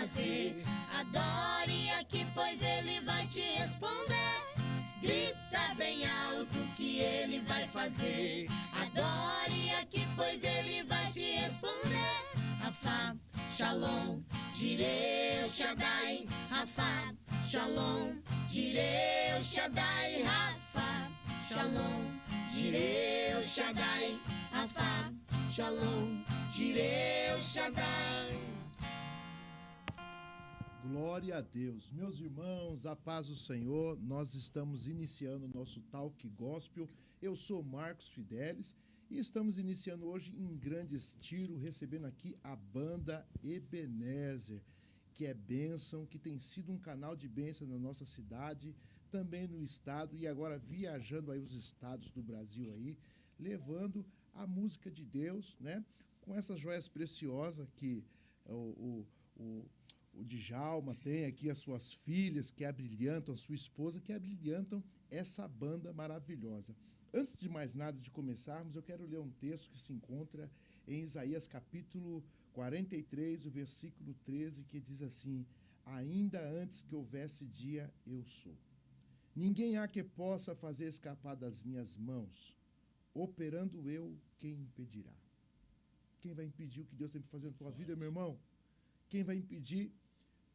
fazer? Adore aqui, pois ele vai te responder. Grita bem alto que ele vai fazer. Adore aqui, pois ele vai te responder. Rafa, Shalom, Jireh, Shaddai. Rafa, Shalom, Jireh, Shaddai. Rafa, Shalom, Jireh, Shaddai. Rafa, Shalom, Jireh, Shaddai. Glória a Deus. Meus irmãos, a paz do Senhor, nós estamos iniciando o nosso Talk Gospel. Eu sou Marcos Fidelis e estamos iniciando hoje em grande estilo, recebendo aqui a banda Ebenezer, que é bênção, que tem sido um canal de bênção na nossa cidade, também no estado e agora viajando aí os estados do Brasil aí, levando a música de Deus, né? Com essas joias preciosas que o Djalma tem aqui, as suas filhas que abrilhantam, a sua esposa que abrilhantam essa banda maravilhosa. Antes de mais nada, de começarmos, eu quero ler um texto que se encontra em Isaías capítulo 43, o versículo 13, que diz assim: ainda antes que houvesse dia, eu sou. Ninguém há que possa fazer escapar das minhas mãos. Operando eu, quem impedirá? Quem vai impedir o que Deus tem para fazer na tua vida, meu irmão? Quem vai impedir?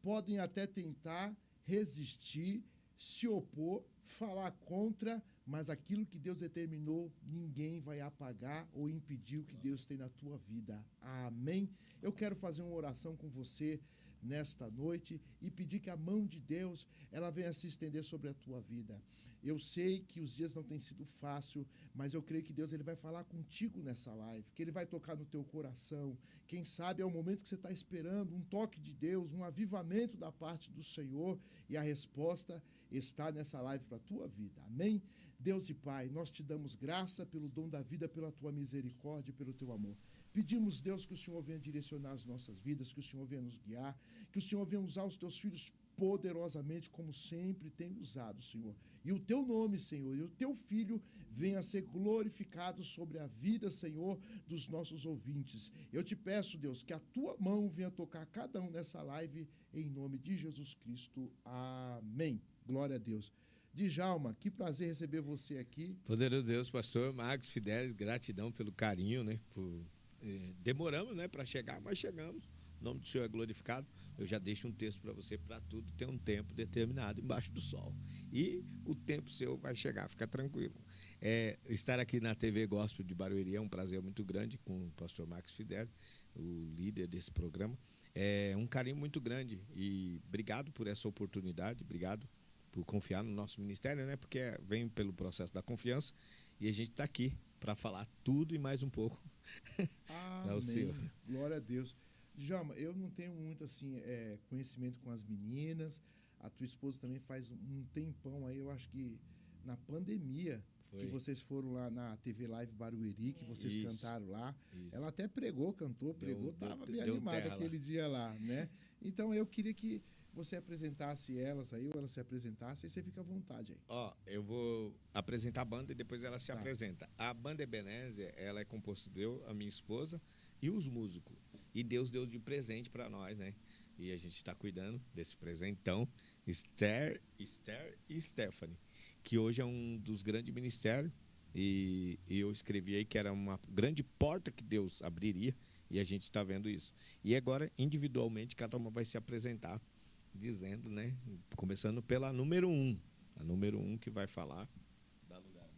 Podem até tentar resistir, se opor, falar contra, mas aquilo que Deus determinou, ninguém vai apagar ou impedir o que Deus tem na tua vida. Amém? Eu quero fazer uma oração com você nesta noite e pedir que a mão de Deus, ela venha se estender sobre a tua vida. Eu sei que os dias não têm sido fácil, mas eu creio que Deus ele vai falar contigo nessa live, que ele vai tocar no teu coração. Quem sabe é o momento que você está esperando, um toque de Deus, um avivamento da parte do Senhor, e a resposta está nessa live para a tua vida. Amém? Deus e Pai, nós te damos graça pelo dom da vida, pela tua misericórdia e pelo teu amor. Pedimos, Deus, que o Senhor venha direcionar as nossas vidas, que o Senhor venha nos guiar, que o Senhor venha usar os teus filhos poderosamente, como sempre tem usado, Senhor. E o teu nome, Senhor, e o teu filho venha a ser glorificado sobre a vida, Senhor, dos nossos ouvintes. Eu te peço, Deus, que a tua mão venha tocar cada um nessa live, em nome de Jesus Cristo. Amém. Glória a Deus. Djalma, que prazer receber você aqui. Poderoso Deus, pastor Marcos Fidelis, gratidão pelo carinho, né? Demoramos, né, para chegar, mas chegamos. O nome do Senhor é glorificado. Eu já deixo um texto para você, para tudo tem um tempo determinado embaixo do sol. E o tempo seu vai chegar, fica tranquilo. Estar aqui na TV Gospel de Barueri é um prazer muito grande com o pastor Marcos Fidelis, o líder desse programa. É um carinho muito grande e obrigado por essa oportunidade, obrigado por confiar no nosso ministério, né? Porque vem pelo processo da confiança e a gente está aqui para falar tudo e mais um pouco. Amém. Glória a Deus. Djalma, eu não tenho muito assim, conhecimento com as meninas. A tua esposa também faz um tempão aí, eu acho que na pandemia, que vocês foram lá na TV Live Barueri, que vocês cantaram lá. Isso. Ela até cantou, estava bem animada aquele dia lá, né? Então eu queria que você apresentasse elas aí, ou elas se apresentassem, e você fica à vontade aí. Eu vou apresentar a banda e depois ela se apresenta. A banda Ebenezer, ela é composta de eu, a minha esposa e os músicos. E Deus deu de presente para nós, né? E a gente está cuidando desse presentão, Esther e Stephanie, que hoje é um dos grandes ministérios. E eu escrevi aí que era uma grande porta que Deus abriria, e a gente está vendo isso. E agora, individualmente, cada uma vai se apresentar, dizendo, né? Começando pela número 1. A número 1 que vai falar. Dá lugar.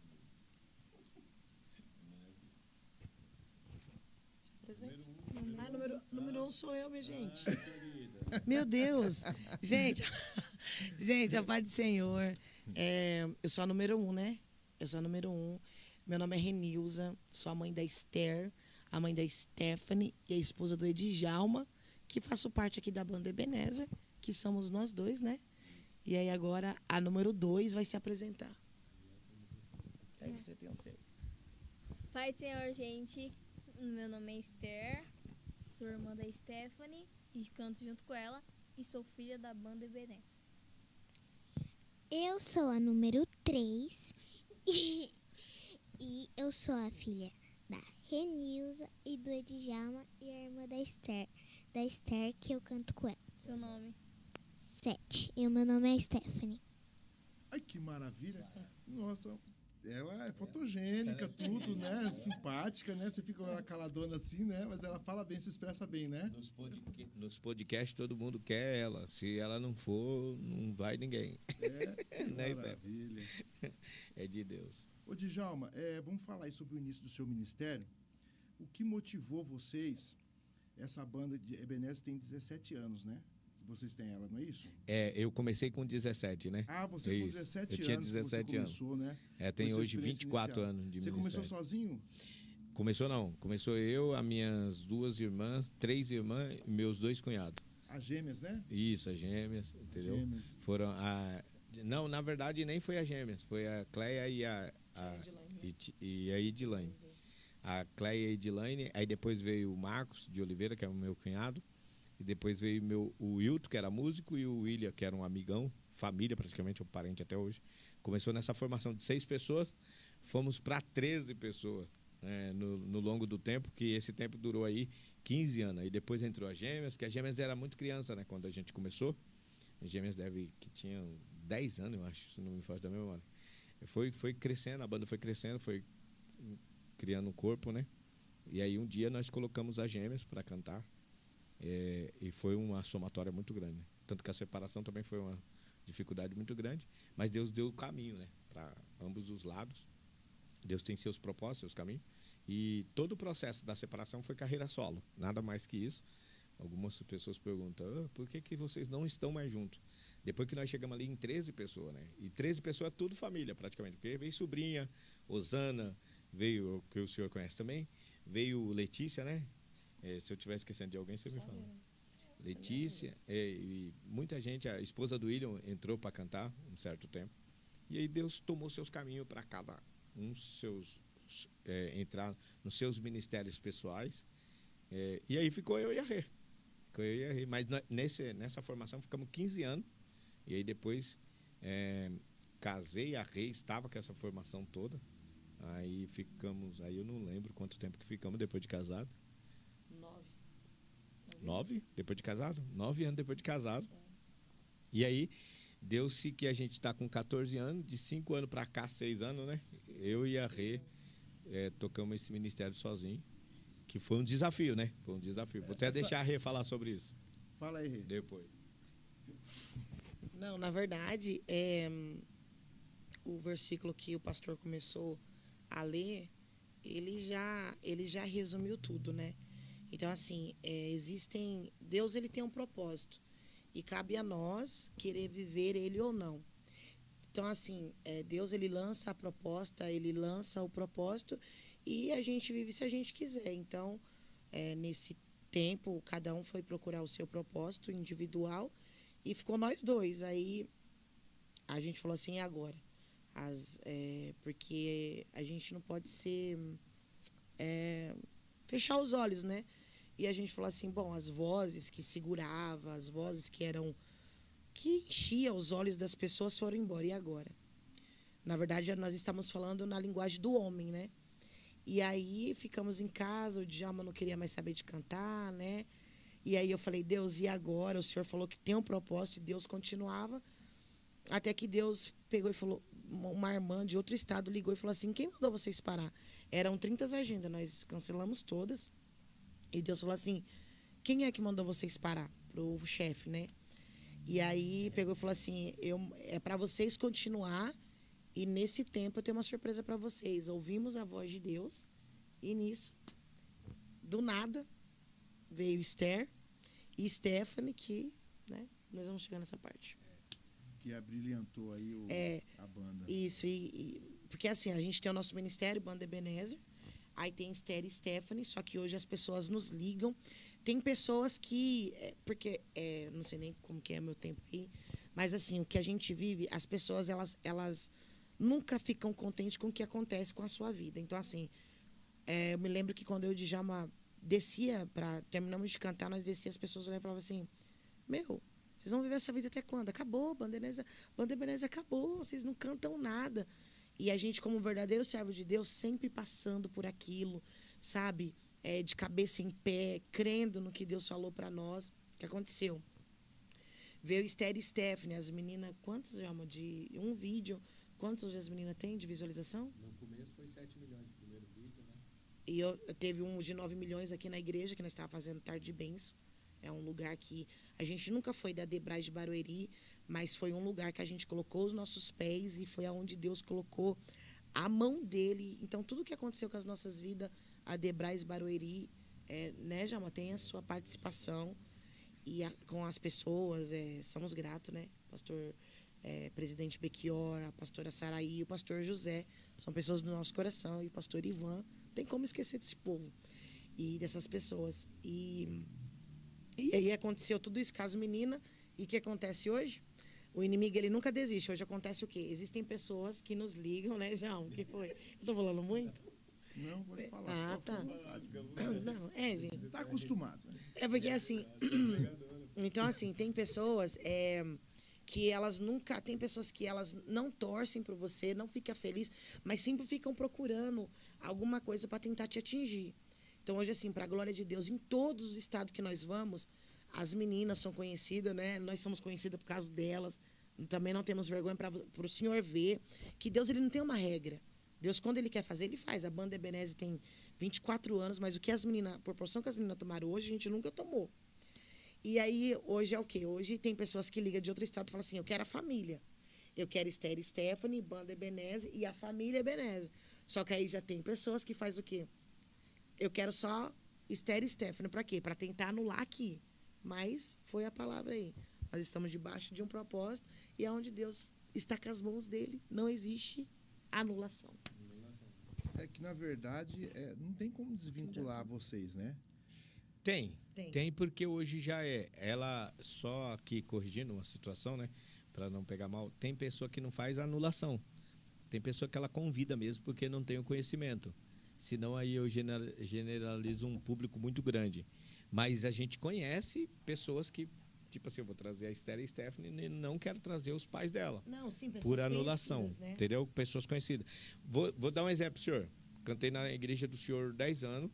Número 1 sou eu, minha gente. Meu Deus. Gente, a paz do Senhor. Eu sou a número 1, né? Eu sou a número 1. Meu nome é Renilza, sou a mãe da Esther, a mãe da Stephanie e a esposa do Djalma, que faço parte aqui da banda Ebenezer, que somos nós dois, né? E aí agora a número 2 vai se apresentar. Aí você tem o seu. Pai do Senhor, gente. Meu nome é Esther, sou irmã da Stephanie e canto junto com ela e sou filha da banda Ebenezer. Eu sou a número 3 e eu sou a filha da Renilza e do Djalma e a irmã da Esther que eu canto com ela. Seu nome? 7. E o meu nome é Stephanie. Ai, que maravilha. Nossa, ela é fotogênica, tudo, né? Simpática, né? Você fica lá caladona assim, né? Mas ela fala bem, se expressa bem, né? Nos podcasts todo mundo quer ela. Se ela não for, não vai ninguém. É, que Né, maravilha. É de Deus. Ô, Djalma, vamos falar aí sobre o início do seu ministério. O que motivou vocês? Essa banda de Ebenezer tem 17 anos, né? Vocês têm ela, não é isso? Eu comecei com 17, né? Ah, você com Isso. 17 Eu tinha anos 17 você começou, né? Tem Foi sua hoje experiência 24 inicial. anos de Você ministério. começou sozinho? Começou não. Começou eu, as minhas 2 irmãs, 3 irmãs e meus 2 cunhados. As gêmeas, né? Isso, as gêmeas, entendeu? Gêmeas. Foram Não, na verdade nem foi as gêmeas, foi a Cleia e a Edilane. A Cleia e a Edilane, aí depois veio o Marcos de Oliveira, que é o meu cunhado, e depois veio o Wilton, que era músico, e o William, que era um amigão, família praticamente, um parente até hoje. Começou nessa formação de 6 pessoas, fomos para 13 pessoas, né, no longo do tempo, que esse tempo durou aí 15 anos. Aí depois entrou as gêmeas, que as gêmeas era muito criança, né, quando a gente começou. As gêmeas que tinham 10 anos, eu acho, se não me foge da memória. Foi crescendo, a banda foi crescendo, foi criando um corpo, né? E aí um dia nós colocamos as gêmeas para cantar, e foi uma somatória muito grande, né? Tanto que a separação também foi uma dificuldade muito grande, mas Deus deu o caminho, né? Para ambos os lados. Deus tem seus propósitos, seus caminhos, e todo o processo da separação foi carreira solo, nada mais que isso. Algumas pessoas perguntam, por que vocês não estão mais juntos? Depois que nós chegamos ali em 13 pessoas, né? E 13 pessoas é tudo família, praticamente. Porque veio sobrinha, Osana, veio, que o senhor conhece também, veio Letícia, né? Se eu estiver esquecendo de alguém, você me fala. Letícia, e muita gente, a esposa do William entrou para cantar um certo tempo. E aí Deus tomou seus caminhos para cada um entrar nos seus ministérios pessoais. E aí ficou eu e a Rê. Mas nessa formação ficamos 15 anos. E aí depois casei, a Rê estava com essa formação toda. Aí eu não lembro quanto tempo que ficamos depois de casado. 9 depois de casado? 9 anos depois de casado. E aí deu-se que a gente está com 14 anos, de 5 anos para cá, 6 anos, né? Eu e a Rê tocamos esse ministério sozinho. Que foi um desafio, né? Foi um desafio. Vou até deixar a Rê falar sobre isso. Fala aí, Rê. Depois. Não, na verdade, o versículo que o pastor começou a ler, ele já resumiu tudo, né? Então, assim, Deus, ele tem um propósito. E cabe a nós querer viver ele ou não. Então, assim, Deus, ele lança a proposta, ele lança o propósito, e a gente vive se a gente quiser. Então, nesse tempo, cada um foi procurar o seu propósito individual e ficou nós dois. Aí a gente falou assim, e agora? Porque a gente não pode fechar os olhos, né? E a gente falou assim, bom, as vozes que seguravam, as vozes que enchiam os olhos das pessoas foram embora. E agora? Na verdade, nós estamos falando na linguagem do homem, né? E aí ficamos em casa, o Djalma não queria mais saber de cantar, né? E aí eu falei, Deus, e agora? O Senhor falou que tem um propósito, e Deus continuava. Até que Deus pegou e falou, uma irmã de outro estado ligou e falou assim, quem mandou vocês parar? Eram 30 agendas, nós cancelamos todas. E Deus falou assim, quem é que mandou vocês parar? Pro chefe, né? E aí pegou e falou assim, é para vocês continuar. E nesse tempo eu tenho uma surpresa para vocês. Ouvimos a voz de Deus e nisso, do nada, veio Esther e Stephanie, que, né, nós vamos chegar nessa parte. Que abrilhantou aí a banda. Isso, porque assim, a gente tem o nosso ministério, Banda Ebenezer, aí tem Esther e Stephanie, só que hoje as pessoas nos ligam. Tem pessoas que, não sei nem como que é meu tempo aí, mas assim, o que a gente vive, as pessoas, elas nunca ficam contentes com o que acontece com a sua vida. Então, assim, eu me lembro que quando eu e o Djalma descia, terminamos de cantar, nós descia, as pessoas olhavam e falavam assim, vocês vão viver essa vida até quando? Acabou, Banda Ebenezer acabou, vocês não cantam nada. E a gente, como um verdadeiro servo de Deus, sempre passando por aquilo, sabe? De cabeça em pé, crendo no que Deus falou para nós. O que aconteceu? Veio Esther e Stephanie, as meninas, quantos, Jalma, de um vídeo, quantos as meninas têm de visualização? No começo foi 7 milhões de primeiro vídeo, né? E eu teve um de 9 milhões aqui na igreja, que nós estávamos fazendo Tarde de Bênção. É um lugar que a gente nunca foi da Debrais de Barueri, mas foi um lugar que a gente colocou os nossos pés e foi aonde Deus colocou a mão dele. Então, tudo que aconteceu com as nossas vidas, a Debrais Barueri, né, Jalma, tem a sua participação e com as pessoas, somos gratos, né? Pastor presidente Bequior, a pastora Saraí, o pastor José, são pessoas do nosso coração, e o pastor Ivan, tem como esquecer desse povo e dessas pessoas. E aí aconteceu tudo isso com as meninas, e o que acontece hoje? O inimigo, ele nunca desiste. Hoje acontece o quê? Existem pessoas que nos ligam, né, João? O que foi? Eu tô falando muito? Não, pode falar. Tá. Não, gente. Tá acostumado. Né? É porque, assim... Então, assim, tem pessoas que elas nunca... Tem pessoas que elas não torcem por você, não ficam felizes, mas sempre ficam procurando alguma coisa para tentar te atingir. Então, hoje, assim, para a glória de Deus, em todos os estados que nós vamos, as meninas são conhecidas, né? Nós somos conhecidas por causa delas. Também não temos vergonha para o senhor ver que Deus, ele não tem uma regra. Deus, quando ele quer fazer, ele faz. A banda Ebenezer tem 24 anos, mas o que as meninas, a proporção que as meninas tomaram hoje, a gente nunca tomou. E aí, hoje é o quê? Hoje tem pessoas que ligam de outro estado e falam assim, eu quero a família. Eu quero Esther e Stephanie, banda Ebenezer e a família Ebenezer. Só que aí já tem pessoas que fazem o quê? Eu quero só Esther e Stephanie. Para quê? Para tentar anular aqui. Mas foi a palavra aí. Nós estamos debaixo de um propósito e é onde Deus está com as mãos dele. Não existe anulação. É que, na verdade, não tem como desvincular vocês, né? Tem porque hoje já ela, só aqui corrigindo uma situação, né? Para não pegar mal, tem pessoa que não faz anulação. Tem pessoa que ela convida mesmo porque não tem o conhecimento. Senão aí eu generalizo um público muito grande. Mas a gente conhece pessoas que, tipo assim, eu vou trazer a Esther e a Stephanie e não quero trazer os pais dela. Não, sim, pessoas por anulação, né? entendeu? Pessoas conhecidas. Vou dar um exemplo, senhor. Cantei na igreja do senhor 10 anos,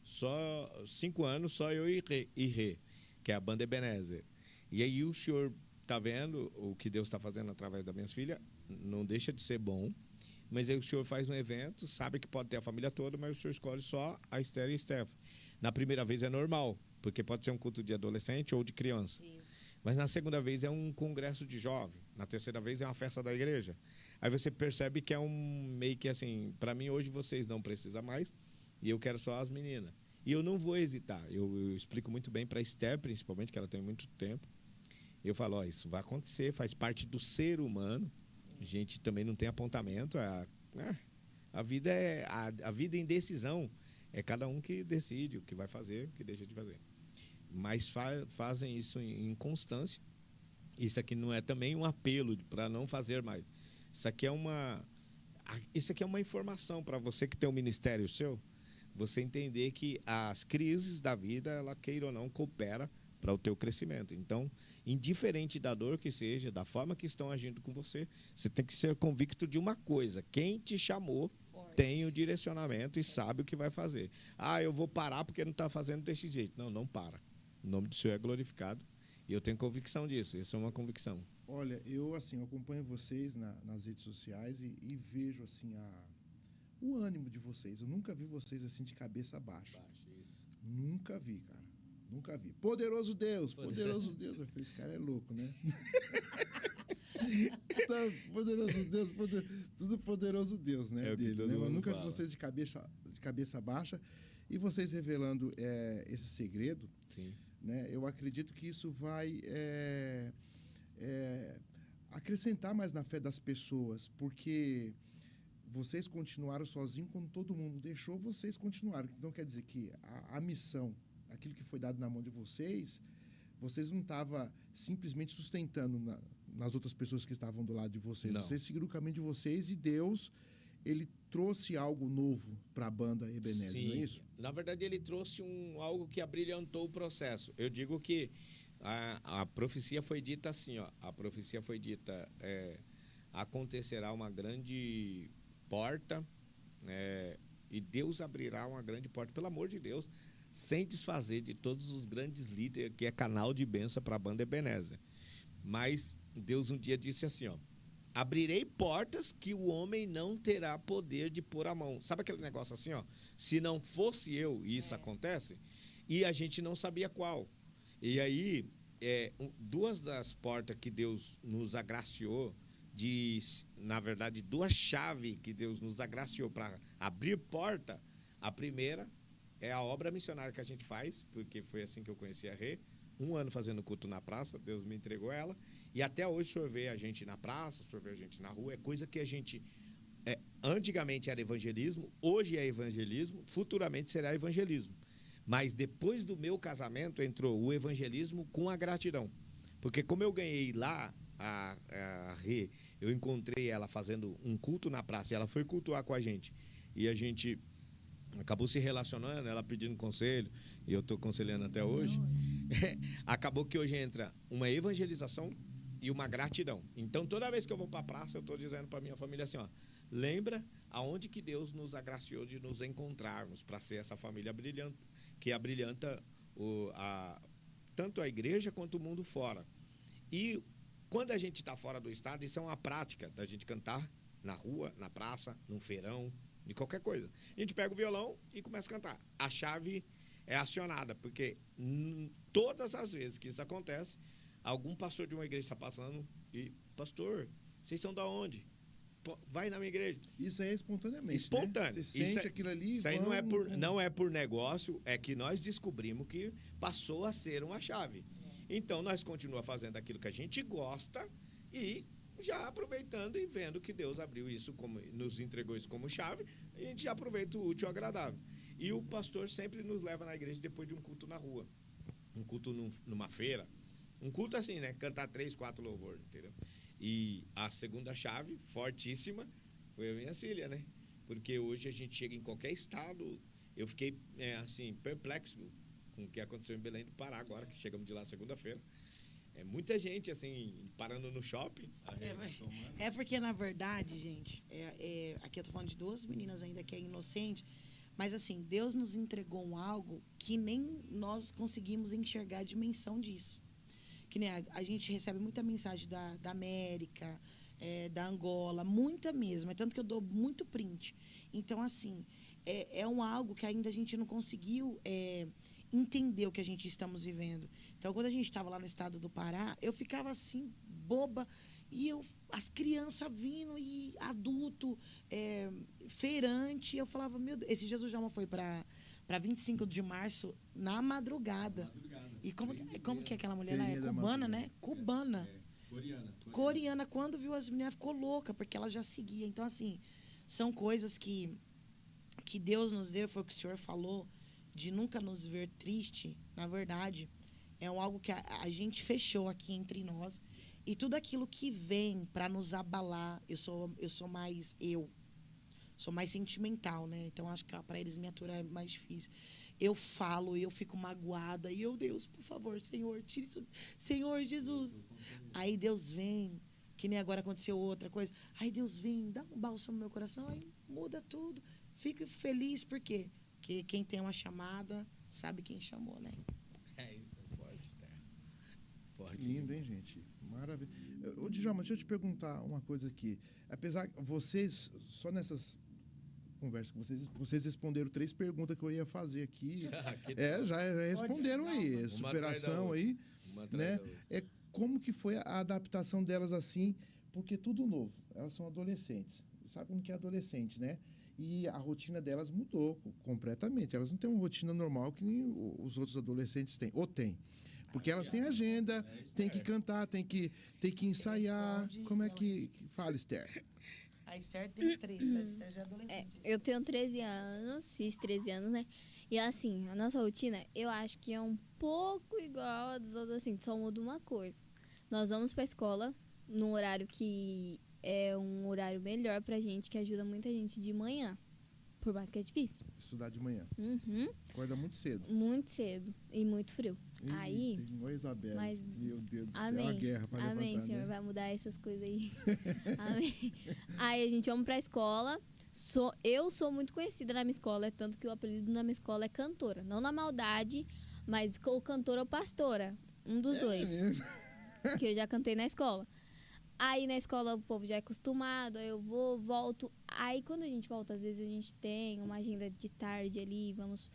só 5 anos, só eu e Rê, que é a banda Ebenezer. E aí o senhor tá vendo o que Deus está fazendo através das minhas filhas, não deixa de ser bom. Mas aí o senhor faz um evento, sabe que pode ter a família toda, mas o senhor escolhe só a Esther e a Stephanie. Na primeira vez é normal, porque pode ser um culto de adolescente ou de criança. Isso. Mas na segunda vez é um congresso de jovem. Na terceira vez é uma festa da igreja. Aí você percebe que é meio que assim, para mim hoje vocês não precisam mais e eu quero só as meninas. E eu não vou hesitar. Eu explico muito bem para a Esther, principalmente, que ela tem muito tempo. Eu falo, isso vai acontecer, faz parte do ser humano. A gente também não tem apontamento. A vida a vida em decisão. É cada um que decide o que vai fazer, o que deixa de fazer. Mas fazem isso em constância. Isso aqui não é também um apelo para não fazer mais. Isso aqui é uma informação para você que tem um ministério seu, você entender que as crises da vida, ela queira ou não, coopera para o teu crescimento. Então, indiferente da dor que seja, da forma que estão agindo com você, você tem que ser convicto de uma coisa: quem te chamou tem o direcionamento e sabe o que vai fazer. Eu vou parar porque não está fazendo desse jeito. Não para. O nome do Senhor é glorificado e eu tenho convicção disso. Isso é uma convicção. Olha, eu assim acompanho vocês nas redes sociais e vejo assim o ânimo de vocês. Eu nunca vi vocês assim de cabeça baixa. Nunca vi, cara. Nunca vi. Poderoso Deus. Eu falei, esse cara é louco, né? Poderoso Deus, tudo poderoso Deus, né? É dele, né? Eu nunca vi fala. vocês de cabeça baixa e vocês revelando esse segredo. Sim. Né? Eu acredito que isso vai acrescentar mais na fé das pessoas, porque vocês continuaram sozinhos quando todo mundo deixou, vocês continuaram. Então, quer dizer que a missão, aquilo que foi dado na mão de vocês não estavam simplesmente sustentando nas outras pessoas que estavam do lado de vocês. Não. Vocês seguiram o caminho de vocês e Deus, ele trouxe algo novo para a banda Ebenezer, Sim. não é isso? Na verdade, ele trouxe algo que abrilhantou o processo. Eu digo que a profecia foi dita assim, ó. A profecia foi dita, acontecerá uma grande porta, e Deus abrirá uma grande porta, pelo amor de Deus, sem desfazer de todos os grandes líderes, que é canal de bênção para a banda Ebenezer. Mas Deus um dia disse assim, ó, abrirei portas que o homem não terá poder de pôr a mão. Sabe aquele negócio assim, ó? Se não fosse eu, e isso acontece, e a gente não sabia qual. E aí, duas das portas que Deus nos agraciou, na verdade, duas chaves que Deus nos agraciou para abrir porta, a primeira é a obra missionária que a gente faz, porque foi assim que eu conheci a Rê. 1 ano fazendo culto na praça, Deus me entregou ela. E até hoje o senhor vê a gente na praça, o senhor vê a gente na rua. É coisa que a gente... antigamente era evangelismo, hoje é evangelismo, futuramente será evangelismo. Mas depois do meu casamento entrou o evangelismo com a gratidão. Porque como eu ganhei lá, a Rê, eu encontrei ela fazendo um culto na praça, e ela foi cultuar com a gente. E a gente acabou se relacionando, ela pedindo conselho, e eu estou aconselhando até hoje. Acabou que hoje entra uma evangelização e uma gratidão. Então, toda vez que eu vou para a praça, eu estou dizendo para minha família assim, ó, lembra aonde que Deus nos agraciou de nos encontrarmos para ser essa família brilhante, que abrilhanta tanto a igreja quanto o mundo fora. E quando a gente está fora do estado, isso é uma prática da gente cantar na rua, na praça, num feirão, de qualquer coisa. A gente pega o violão e começa a cantar. A chave é acionada, porque todas as vezes que isso acontece, algum pastor de uma igreja está passando e, pastor, vocês são da onde? Vai na minha igreja. Isso aí é espontaneamente, espontâneo. Né? Você sente aquilo ali... Isso aí não é por negócio, é que nós descobrimos que passou a ser uma chave. Então, nós continuamos fazendo aquilo que a gente gosta e já aproveitando e vendo que Deus abriu isso, nos entregou isso como chave, a gente já aproveita o útil e agradável. E o pastor sempre nos leva na igreja depois de um culto na rua, um culto numa feira, um culto assim, né? Cantar 3, 4 louvores, entendeu? E a segunda chave, fortíssima, foi a minha filha, né? Porque hoje a gente chega em qualquer estado, eu fiquei, assim, perplexo com o que aconteceu em Belém do Pará agora, que chegamos de lá segunda-feira. Muita gente, assim, parando no shopping. Porque, na verdade, gente, aqui eu tô falando de 2 meninas ainda que é inocente, mas, assim, Deus nos entregou algo que nem nós conseguimos enxergar a dimensão disso. Que nem a gente recebe muita mensagem da América, da Angola, muita mesmo. É tanto que eu dou muito print. Então, assim, é algo que ainda a gente não conseguiu entender o que a gente estamos vivendo. Então, quando a gente estava lá no estado do Pará, eu ficava assim, boba, e as crianças vindo, e adulto, feirante, eu falava, meu Deus, esse Jesus Jalma foi para 25 de março, na madrugada. E como que aquela mulher lá é cubana, né? Cubana. Coreana. Quando viu as meninas, ficou louca, porque ela já seguia. Então, assim, são coisas que Deus nos deu, foi o que o Senhor falou, de nunca nos ver triste. Na verdade, é algo que a gente fechou aqui entre nós. E tudo aquilo que vem para nos abalar, eu sou mais sou mais sentimental, né? Então, acho que para eles me aturar é mais difícil. Eu falo, eu fico magoada. E eu, Deus, por favor, Senhor, tire isso. Senhor Jesus. Aí Deus vem, que nem agora aconteceu outra coisa. Aí Deus vem, dá um bálsamo no meu coração, aí muda tudo. Fico feliz, por quê? Porque quem tem uma chamada sabe quem chamou, né? Isso é forte, tá? Forte. Lindo, hein, gente? Maravilha. Ô, Djalma, deixa eu te perguntar uma coisa aqui. Apesar que vocês, só nessas conversas com vocês responderam 3 perguntas que eu ia fazer aqui. Já responderam aí. Superação aí. Né? Como que foi a adaptação delas assim? Porque tudo novo. Elas são adolescentes. Sabe como que é adolescente, né? E a rotina delas mudou completamente. Elas não têm uma rotina normal que nem os outros adolescentes têm. Ou tem. Porque elas têm agenda, têm que cantar, têm que ensaiar. Como é que fala, Esther? A Esther tem 13, a Esther já é adolescente. Eu tenho 13 anos, fiz 13 anos, né? E assim, a nossa rotina, eu acho que é um pouco igual a dos adolescentes, só muda uma coisa. Nós vamos pra escola num horário que é um horário melhor pra gente, que ajuda muita gente de manhã. Por mais que é difícil. Estudar de manhã. Uhum. Acorda muito cedo. Muito cedo e muito frio. Aí... Oi, Isabela. Mas, meu Deus do céu, amém. É uma guerra para levantar. Amém, Senhor, né? vai mudar essas coisas aí. Amém. Aí a gente vamos pra escola. Eu sou muito conhecida na minha escola, tanto que o apelido na minha escola é cantora. Não na maldade, mas ou cantora ou pastora. Um dos dois. Mesmo? que eu já cantei na escola. Aí na escola o povo já é acostumado, aí eu vou, volto. Aí quando a gente volta, às vezes a gente tem uma agenda de tarde ali, vamos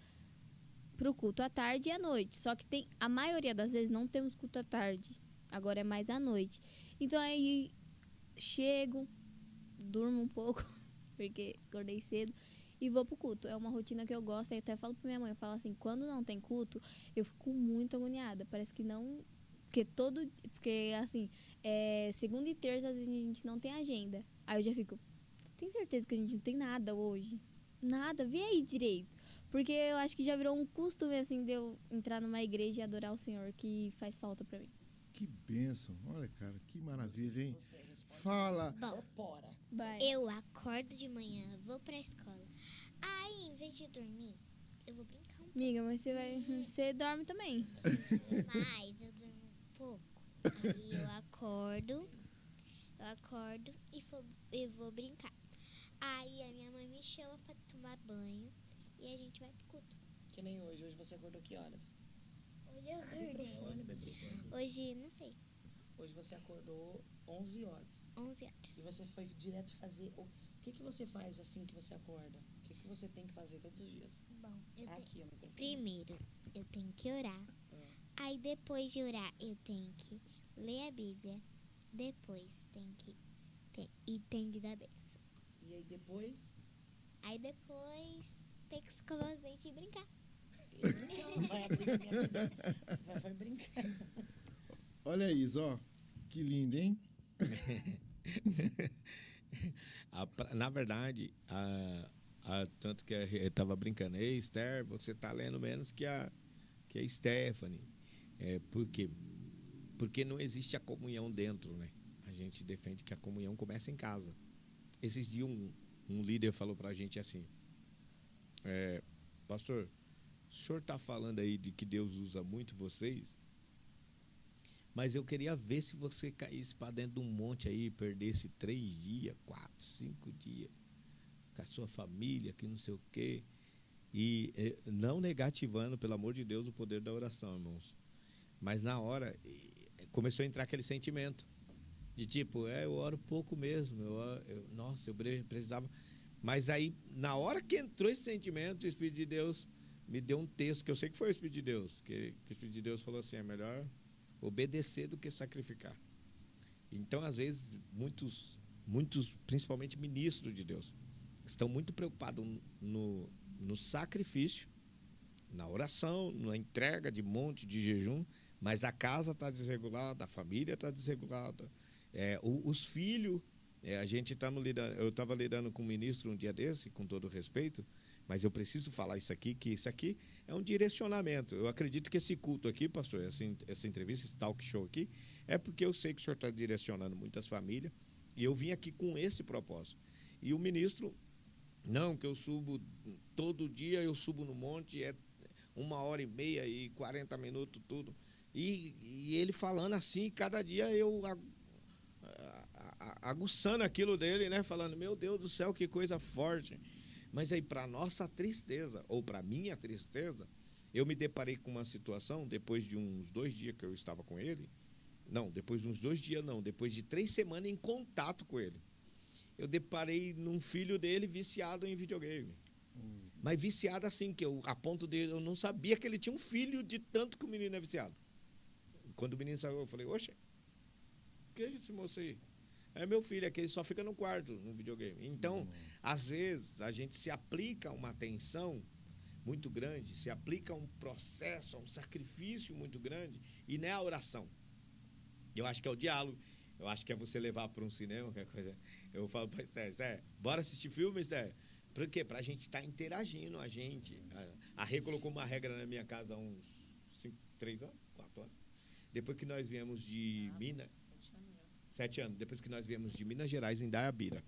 pro culto à tarde e à noite. Só que tem, a maioria das vezes não temos culto à tarde. Agora é mais à noite. Então aí chego, durmo um pouco, porque acordei cedo, e vou pro culto. É uma rotina que eu gosto. Aí eu até falo pra minha mãe, eu falo assim, quando não tem culto, eu fico muito agoniada. Parece que não... Porque assim, segunda e terça às vezes a gente não tem agenda. Aí eu já fico, tem certeza que a gente não tem nada hoje? Nada, vê aí direito. Porque eu acho que já virou um costume, assim, de eu entrar numa igreja e adorar o Senhor, que faz falta pra mim. Que bênção. Olha, cara, que maravilha, hein? Fala. Bom, Vai. eu acordo de manhã, vou pra escola. Aí, em vez de dormir, eu vou brincar um pouco. Amiga, mas você dorme também. Mas eu durmo um pouco. Aí eu acordo e vou brincar. Aí a minha mãe me chama pra tomar banho e a gente vai pro culto. Que nem hoje. Hoje você acordou que horas? Hoje eu acordei. Hoje, não sei, Hoje você acordou 11 horas. 11 E horas. você foi direto fazer... O que você faz assim que você acorda? O que você tem que fazer todos os dias? Bom, Aqui, ó, no microfone. primeiro eu tenho que orar. Aí depois de orar eu tenho que ler a Bíblia. Depois tem que dar benção. E aí depois... Aí depois tem que escovar os dentes e brincar. Vai abrir a minha vida. Vai brincar. Olha isso, ó. Que lindo, hein? Na verdade, tanto que eu estava brincando, ei, Esther, você está lendo menos que a Stephanie. Por quê? Porque não existe a comunhão dentro, né? A gente defende que a comunhão começa em casa. Esses dias um líder falou para a gente assim, pastor, o senhor está falando aí de que Deus usa muito vocês, mas eu queria ver se você caísse para dentro de um monte aí, perdesse 3 dias, 4, 5 dias, com a sua família, que não sei o quê. E não negativando, pelo amor de Deus, o poder da oração, irmãos. Mas na hora, começou a entrar aquele sentimento de tipo, eu oro pouco mesmo, nossa, eu precisava. Mas aí, na hora que entrou esse sentimento, o Espírito de Deus me deu um texto, que eu sei que foi o Espírito de Deus, que o Espírito de Deus falou assim, é melhor obedecer do que sacrificar. Então, às vezes, muitos, principalmente ministros de Deus, estão muito preocupados no sacrifício, na oração, na entrega de monte de jejum, mas a casa está desregulada, a família está desregulada, os filhos, eu estava lidando com um ministro um dia desse, com todo respeito, mas eu preciso falar isso aqui, que isso aqui é um direcionamento. Eu acredito que esse culto aqui, pastor, essa entrevista, esse talk show aqui, é porque eu sei que o senhor está direcionando muitas famílias, e eu vim aqui com esse propósito. E o ministro, não, que eu subo todo dia, eu subo no monte, 1h30 e 40 minutos, tudo. E ele falando assim, cada dia eu aguçando aquilo dele, né? Falando, meu Deus do céu, que coisa forte. Mas aí, para nossa tristeza, ou para minha tristeza, eu me deparei com uma situação, depois de uns 2 dias que eu estava com ele, depois de 3 semanas em contato com ele, eu deparei num filho dele viciado em videogame. Mas viciado assim, a ponto de eu não sabia que ele tinha um filho de tanto que o menino é viciado. Quando o menino saiu, eu falei, oxe, o que é esse moço aí? É meu filho, é que ele só fica no quarto, no videogame. Então, às vezes, a gente se aplica a uma atenção muito grande, se aplica a um processo, a um sacrifício muito grande, e não é a oração. Eu acho que é o diálogo, eu acho que é você levar para um cinema, qualquer coisa. Eu falo para Esther, bora assistir filme, Esther? Por quê? Para a gente estar interagindo, a gente. A Rê colocou uma regra na minha casa há uns 3 anos, 4 anos. Depois que nós viemos de Minas... 7 anos. Depois que nós viemos de Minas Gerais, em Indaiabira,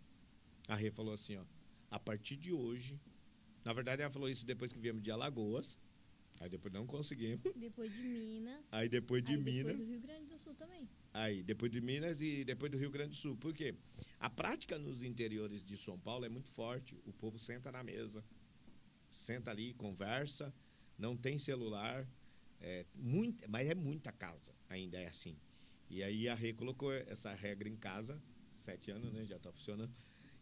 a Rê falou assim, ó, a partir de hoje... Na verdade, ela falou isso depois que viemos de Alagoas. Aí depois não conseguimos. Depois de Minas. Aí depois de Minas... Depois do Rio Grande do Sul também. Aí, depois de Minas e depois do Rio Grande do Sul. Por quê? A prática nos interiores de São Paulo é muito forte. O povo senta na mesa, senta ali, conversa, não tem celular. Mas é muita casa, ainda é assim. E aí a Rê colocou essa regra em casa, 7 anos, né? Já tá funcionando.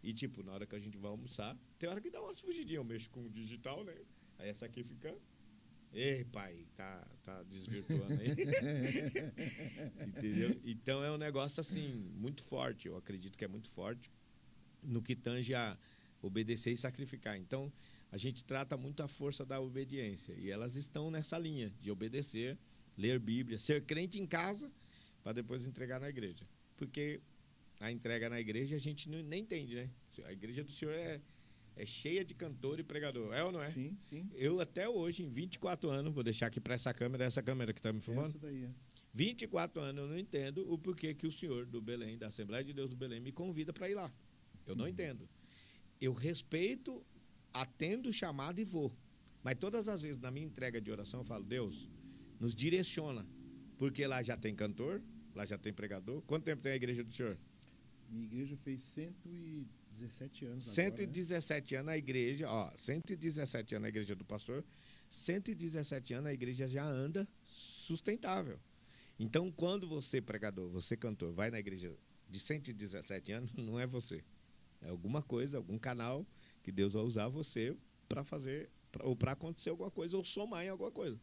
E, tipo, na hora que a gente vai almoçar, tem hora que dá umas fugidinhas. Eu mexo com o digital, né? Aí essa aqui fica... Ei, pai, tá desvirtuando aí. Entendeu? Então é um negócio, assim, muito forte. Eu acredito que é muito forte no que tange a obedecer e sacrificar. Então, a gente trata muito a força da obediência. E elas estão nessa linha de obedecer, ler Bíblia, ser crente em casa, para depois entregar na igreja. Porque a entrega na igreja a gente nem entende, né? A igreja do Senhor é cheia de cantor e pregador. É ou não é? Sim, sim. Eu até hoje, em 24 anos, vou deixar aqui para essa câmera que está me filmando. Essa daí, 24 anos eu não entendo o porquê que o senhor do Belém, da Assembleia de Deus do Belém, me convida para ir lá. Eu não entendo. Eu respeito, atendo o chamado e vou. Mas todas as vezes na minha entrega de oração eu falo, Deus, nos direciona. Porque lá já tem cantor, lá já tem pregador. Quanto tempo tem a igreja do senhor? Minha igreja fez 117 anos 117 anos a igreja, 117 anos a igreja do pastor, 117 anos a igreja já anda sustentável. Então, quando você, pregador, você cantor, vai na igreja de 117 anos, não é você. É alguma coisa, algum canal que Deus vai usar você para fazer, ou para acontecer alguma coisa, ou somar em alguma coisa.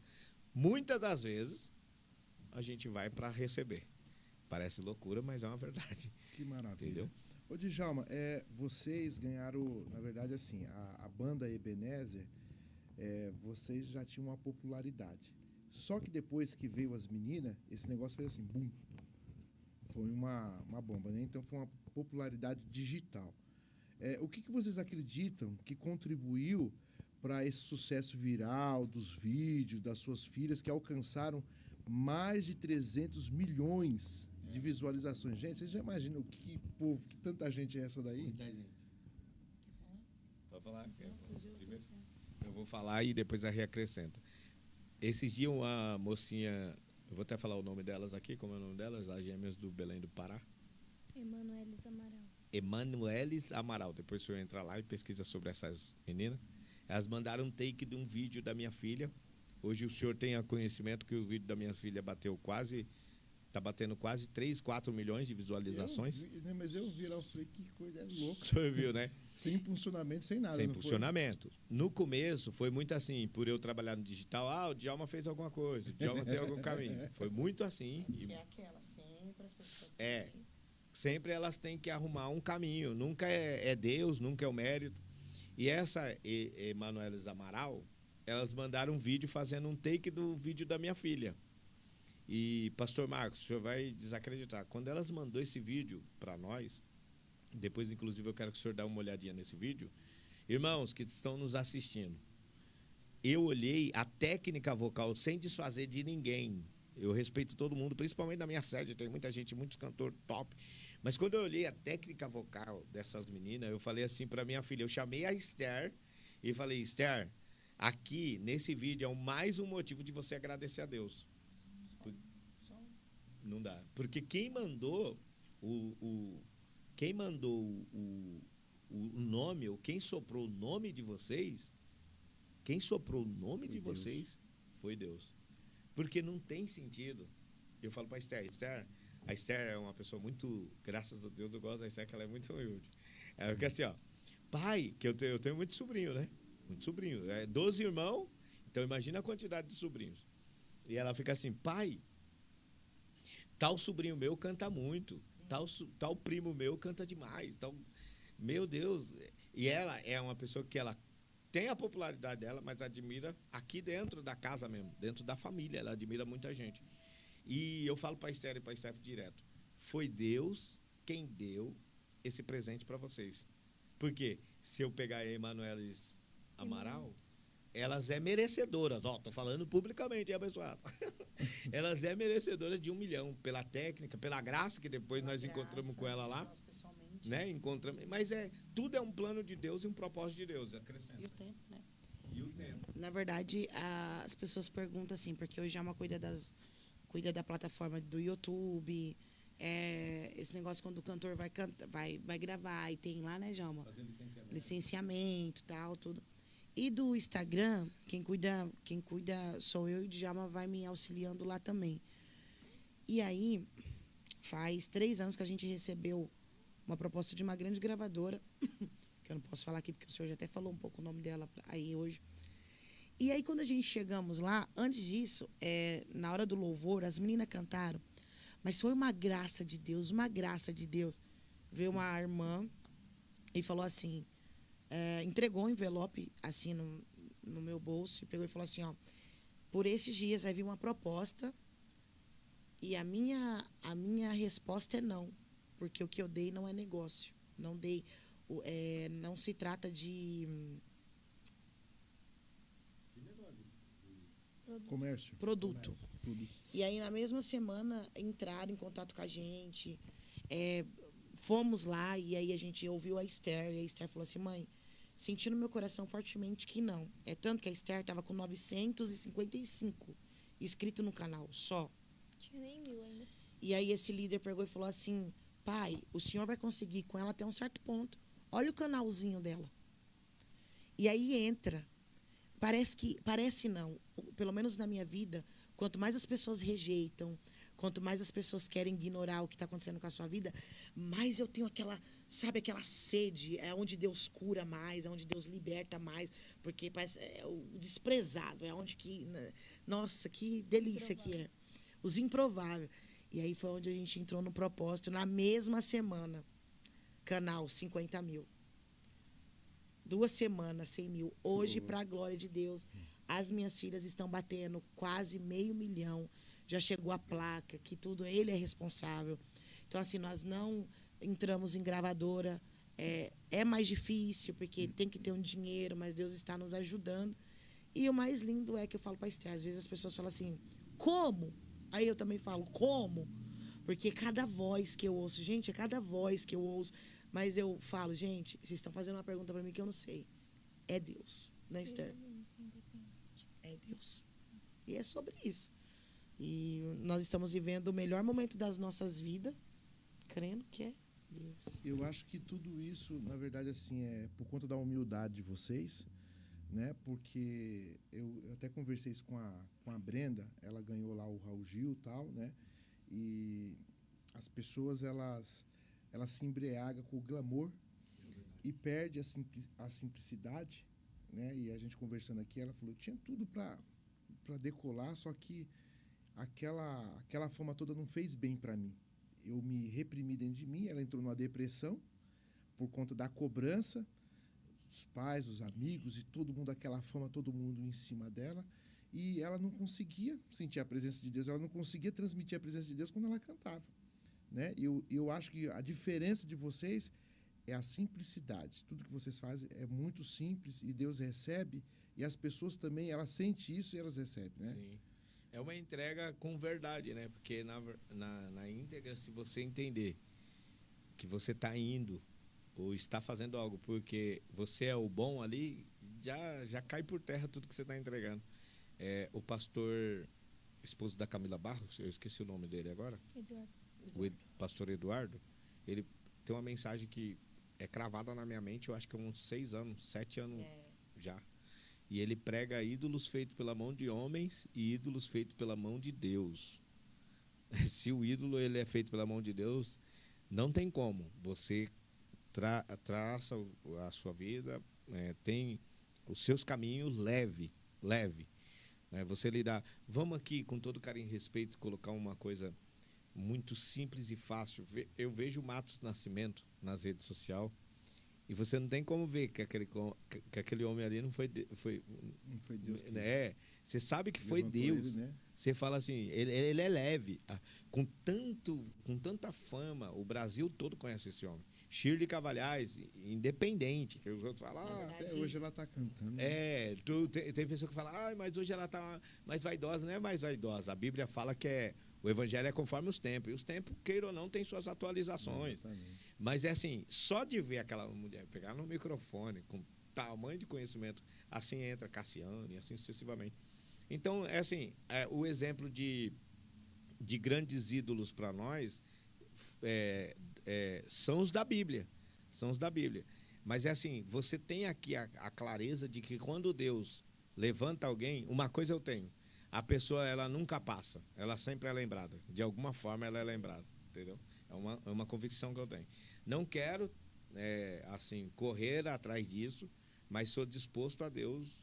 Muitas das vezes, a gente vai para receber. Parece loucura, mas é uma verdade. Que maravilha. Entendeu? Ô, Djalma, vocês ganharam, na verdade, assim, a banda Ebenezer, vocês já tinham uma popularidade. Só que depois que veio as meninas, esse negócio fez assim, bum. Foi uma bomba, né? Então foi uma popularidade digital. O que vocês acreditam que contribuiu para esse sucesso viral dos vídeos, das suas filhas, que alcançaram mais de 300 milhões de visualizações? Gente, vocês já imaginam que povo, que tanta gente é essa daí? Muita gente. Pode falar? Eu vou falar e depois a reacrescenta. Esses dias uma mocinha, eu vou até falar o nome delas aqui, como é o nome delas, as gêmeas do Belém do Pará. Emanuelis Amaral. Emanuelis Amaral. Depois o senhor entra lá e pesquisa sobre essas meninas. Elas mandaram um take de um vídeo da minha filha. Hoje o senhor tem conhecimento que o vídeo da minha filha está batendo quase 3, 4 milhões de visualizações. Mas eu vi lá, eu falei, que coisa louca. O senhor viu, né? Sem impulsionamento, sem nada. Sem não foi? impulsionamento. No começo, foi muito assim, por eu trabalhar no digital, o Djalma fez alguma coisa, o Djalma tem algum caminho. Foi muito assim. Que é aquela, sempre as pessoas sempre elas têm que arrumar um caminho. Nunca é Deus, nunca é o mérito. E essa Emanuelis Amaral, elas mandaram um vídeo fazendo um take do vídeo da minha filha. E, pastor Marcos, o senhor vai desacreditar. Quando elas mandou esse vídeo para nós, depois, inclusive, eu quero que o senhor dê uma olhadinha nesse vídeo. Irmãos que estão nos assistindo, eu olhei a técnica vocal sem desfazer de ninguém. Eu respeito todo mundo, principalmente na minha sede, tem muita gente, muitos cantores top. Mas quando eu olhei a técnica vocal dessas meninas, eu falei assim para minha filha, eu chamei a Esther e falei, Esther, aqui, nesse vídeo, é mais um motivo de você agradecer a Deus. Não dá. Porque quem mandou o nome, ou quem soprou o nome de vocês, foi Deus. Porque não tem sentido. Eu falo para a Esther é uma pessoa muito, graças a Deus, eu gosto da Esther, que ela é muito humilde. Ela fica assim, pai, que eu tenho muito sobrinho, né? Muito sobrinho. 12 irmãos, então imagina a quantidade de sobrinhos. E ela fica assim, pai, tal sobrinho meu canta muito, tal primo meu canta demais, meu Deus. E ela é uma pessoa que ela tem a popularidade dela, mas admira aqui dentro da casa mesmo, dentro da família, ela admira muita gente. E eu falo para a Esther e para a Steph direto, foi Deus quem deu esse presente para vocês. Porque se eu pegar a Emanuelis Amaral, elas é merecedoras, tô falando publicamente, abençoado. Elas é merecedoras de 1 milhão, pela técnica, pela graça que depois nós encontramos com ela lá. Né? Encontramos, mas tudo é um plano de Deus e um propósito de Deus. Acrescenta. E o tempo, né? E o tempo. Na verdade, as pessoas perguntam assim, porque hoje uma cuida da plataforma do YouTube, esse negócio quando o cantor vai gravar, e tem lá, né, Djalma? Fazer Licenciamento, tal, tudo. E do Instagram, quem cuida sou eu, e o Djalma vai me auxiliando lá também. E aí, Faz 3 anos que a gente recebeu uma proposta de uma grande gravadora, que eu não posso falar aqui porque o senhor já até falou um pouco o nome dela aí hoje. E aí, quando a gente chegamos lá, antes disso, na hora do louvor, as meninas cantaram, mas foi uma graça de Deus, uma graça de Deus. Veio uma irmã e falou assim, entregou um envelope assim no meu bolso e pegou e falou assim, ó, por esses dias vai vir uma proposta e a minha resposta é não, porque o que eu dei não é negócio, não dei, não se trata de Produto. E aí, na mesma semana, entraram em contato com a gente. Fomos lá e aí a gente ouviu a Esther. E a Esther falou assim, mãe, senti no meu coração fortemente que não. É tanto que a Esther estava com 955 inscritos no canal, só. Tinha nem 1000 ainda. E aí esse líder pegou e falou assim, pai, o senhor vai conseguir com ela até um certo ponto. Olha o canalzinho dela. E aí entra. Parece não, pelo menos na minha vida, quanto mais as pessoas rejeitam, quanto mais as pessoas querem ignorar o que está acontecendo com a sua vida, mais eu tenho aquela sede, é onde Deus cura mais, é onde Deus liberta mais, porque parece, o desprezado, é onde que, nossa, que delícia que é. Os improváveis. E aí foi onde a gente entrou no propósito, na mesma semana, canal 50 mil. 2 semanas, 100 mil. Hoje, para a glória de Deus, as minhas filhas estão batendo quase 500 mil. Já chegou a placa, que tudo, ele é responsável. Então, assim, nós não entramos em gravadora. É mais difícil, porque tem que ter um dinheiro, mas Deus está nos ajudando. E o mais lindo é que eu falo para a Esther, às vezes as pessoas falam assim, como? Aí eu também falo, como? Porque cada voz que eu ouço, gente, é cada voz que eu ouço. Mas eu falo, gente, vocês estão fazendo uma pergunta para mim que eu não sei. É Deus, né, Esther? É Deus. E é sobre isso. E nós estamos vivendo o melhor momento das nossas vidas, crendo que é Deus. Eu acho que tudo isso, na verdade, assim, é por conta da humildade de vocês, né? Porque eu até conversei isso com a Brenda, ela ganhou lá o Raul Gil e tal, né? E as pessoas, elas se embriagam com o glamour e perde a simplicidade, né? E a gente conversando aqui, ela falou, tinha tudo para decolar, só que aquela fama toda não fez bem para mim. Eu me reprimi dentro de mim, ela entrou numa depressão por conta da cobrança, os pais, os amigos e todo mundo, aquela fama, todo mundo em cima dela, e ela não conseguia sentir a presença de Deus, ela não conseguia transmitir a presença de Deus quando ela cantava, né? Eu acho que a diferença de vocês é a simplicidade. Tudo que vocês fazem é muito simples e Deus recebe, e as pessoas também, elas sentem isso e elas recebem, né? Sim. É uma entrega com verdade, né? Porque na íntegra, se você entender que você está indo ou está fazendo algo porque você é o bom ali, já cai por terra tudo que você está entregando. O pastor, esposo da Camila Barros, eu esqueci o nome dele agora. Eduardo. O pastor Eduardo, ele tem uma mensagem que é cravada na minha mente, eu acho que há uns 6 anos, 7 anos já. E ele prega ídolos feitos pela mão de homens e ídolos feitos pela mão de Deus. Se o ídolo ele é feito pela mão de Deus, não tem como. Você traça a sua vida, tem os seus caminhos leve. Você lidar... Vamos aqui, com todo carinho e respeito, colocar uma coisa muito simples e fácil. Eu vejo o Matos Nascimento nas redes sociais e você não tem como ver que aquele homem ali não foi Deus. Você sabe que foi Deus. Ele, né? Você fala assim, ele é leve. Com tanta fama, o Brasil todo conhece esse homem. Shirley Cavalhais, independente, que os outros falam... Até hoje ela está cantando. Tem pessoa que fala, mas hoje ela está mais vaidosa. Não é mais vaidosa. A Bíblia fala que o evangelho é conforme os tempos. E os tempos, queira ou não, tem suas atualizações. Mas é assim, só de ver aquela mulher pegar no microfone com tamanho de conhecimento, assim entra Cassiane, e assim sucessivamente. Então, é assim, o exemplo de grandes ídolos para nós são os da Bíblia. São os da Bíblia. Mas é assim, você tem aqui a clareza de que quando Deus levanta alguém, uma coisa eu tenho, a pessoa ela nunca passa, ela sempre é lembrada. De alguma forma ela é lembrada. entendeu? É uma convicção que eu tenho. Não quero, assim, correr atrás disso, mas sou disposto a Deus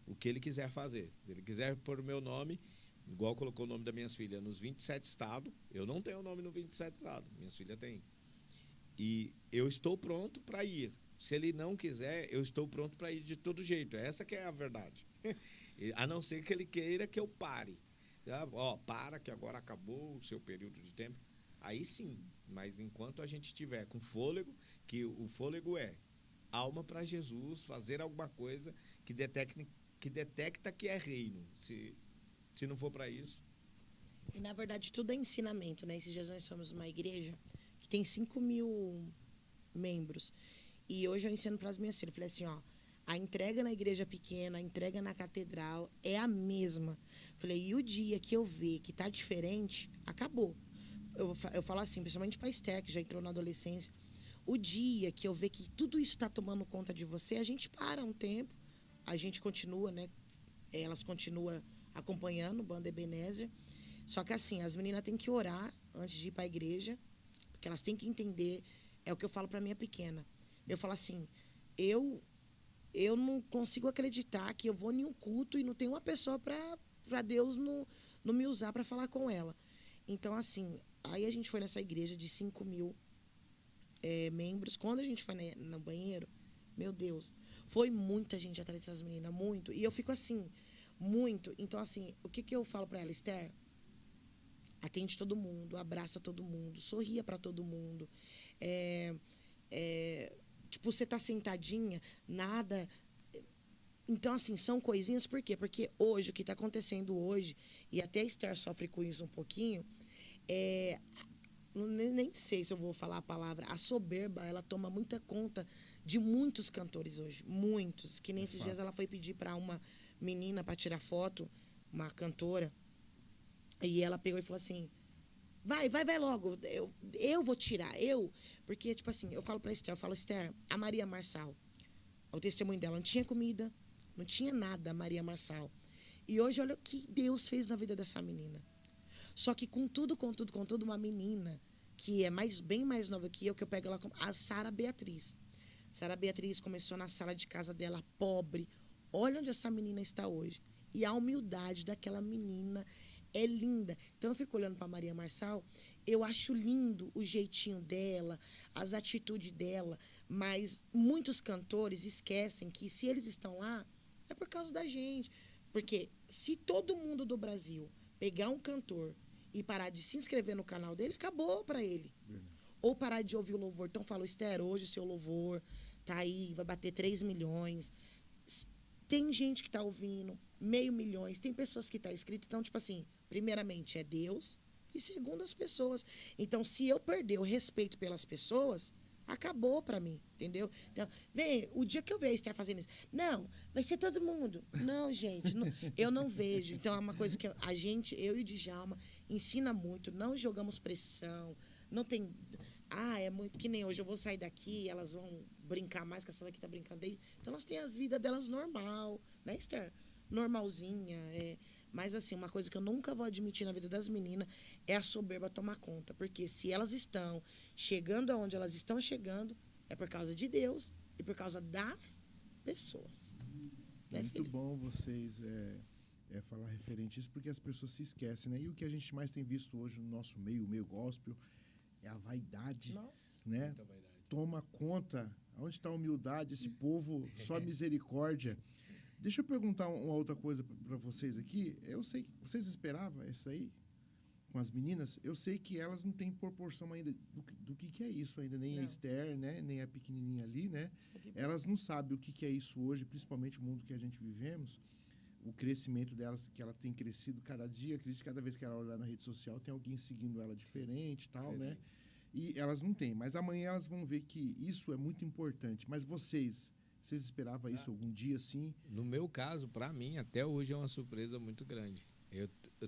o que Ele quiser fazer. Se Ele quiser pôr o meu nome, igual colocou o nome das minhas filhas, nos 27 estados, eu não tenho nome nos 27 estados, minhas filhas têm. E eu estou pronto para ir. Se Ele não quiser, eu estou pronto para ir de todo jeito. Essa que é a verdade. A não ser que Ele queira que eu pare. Para que agora acabou o seu período de tempo. Aí sim, mas enquanto a gente estiver com fôlego, que o fôlego é alma para Jesus, fazer alguma coisa que detecta que é reino. Se não for para isso... E, na verdade, tudo é ensinamento, né? Esses dias nós somos uma igreja que tem 5.000 membros. E hoje eu ensino para as minhas filhas. Eu falei assim, a entrega na igreja pequena, a entrega na catedral é a mesma. Eu falei, e o dia que eu ver que tá diferente, acabou. Eu falo assim, principalmente para a Esther, que já entrou na adolescência, o dia que eu ver que tudo isso está tomando conta de você, a gente para um tempo, a gente continua, né? Elas continuam acompanhando, Banda Ebenezer. Só que assim, as meninas têm que orar antes de ir para a igreja, porque elas têm que entender, é o que eu falo para minha pequena. Eu falo assim, eu não consigo acreditar que eu vou em um culto e não tem uma pessoa para Deus não me usar para falar com ela. Então, assim, aí a gente foi nessa igreja de 5.000 membros. Quando a gente foi no banheiro, meu Deus, foi muita gente atrás dessas meninas, muito. E eu fico assim, muito. Então, assim, o que eu falo para ela, Esther? Atende todo mundo, abraça todo mundo, sorria para todo mundo. Tipo, você tá sentadinha, nada. Então, assim, são coisinhas, por quê? Porque hoje, o que está acontecendo hoje, e até a Esther sofre com isso um pouquinho, nem sei se eu vou falar a palavra, a soberba, ela toma muita conta de muitos cantores hoje, muitos. Que nem esses dias ela foi pedir para uma menina para tirar foto, uma cantora, e ela pegou e falou assim, vai logo, eu vou tirar, porque, tipo assim, eu falo pra Esther, Esther, a Maria Marçal, o testemunho dela, não tinha comida, não tinha nada, a Maria Marçal. E hoje, olha o que Deus fez na vida dessa menina. Só que com tudo, uma menina que é bem mais nova que eu pego ela como a Sara Beatriz. Sara Beatriz começou na sala de casa dela, pobre. Olha onde essa menina está hoje. E a humildade daquela menina é linda. Então, eu fico olhando para Maria Marçal, eu acho lindo o jeitinho dela, as atitudes dela, mas muitos cantores esquecem que se eles estão lá, é por causa da gente. Porque se todo mundo do Brasil pegar um cantor e parar de se inscrever no canal dele, acabou para ele. Ou parar de ouvir o louvor. Então, falo, Esther, hoje o seu louvor tá aí, vai bater 3 milhões. Tem gente que tá ouvindo, 500 mil, tem pessoas que tá inscritas. Então, tipo assim, primeiramente é Deus e segundo as pessoas. Então, se eu perder o respeito pelas pessoas, acabou para mim, entendeu? Então, vem, o dia que eu ver a Esther fazendo isso, não, vai ser todo mundo. Não, gente, eu não vejo. Então, é uma coisa que eu e o Djalma, ensina muito, não jogamos pressão, não tem... é muito que nem hoje, eu vou sair daqui, elas vão brincar mais, que essa daqui tá brincando aí. Então, elas têm as vidas delas normal, né, Esther? Normalzinha, Mas, assim, uma coisa que eu nunca vou admitir na vida das meninas é a soberba tomar conta. Porque se elas estão chegando aonde elas estão chegando, é por causa de Deus e por causa das pessoas. É muito bom vocês falar referente a isso, porque as pessoas se esquecem, né? E o que a gente mais tem visto hoje no nosso meio gospel, é a vaidade. Nossa, né? Muita vaidade. Toma conta. Onde está a humildade? Esse povo, só misericórdia. Deixa eu perguntar uma outra coisa para vocês aqui. Eu sei, vocês esperavam isso aí com as meninas? Eu sei que elas não têm proporção ainda do que é isso ainda, nem a Esther, né? Nem a pequenininha ali, né? Elas não sabem o que é isso hoje, principalmente o mundo que a gente vivemos. O crescimento delas, que ela tem crescido cada dia, acredito que cada vez que ela olhar na rede social tem alguém seguindo ela diferente e tal, né? E elas não têm, mas amanhã elas vão ver que isso é muito importante. Mas vocês esperavam isso algum dia, assim? No meu caso, para mim, até hoje é uma surpresa muito grande.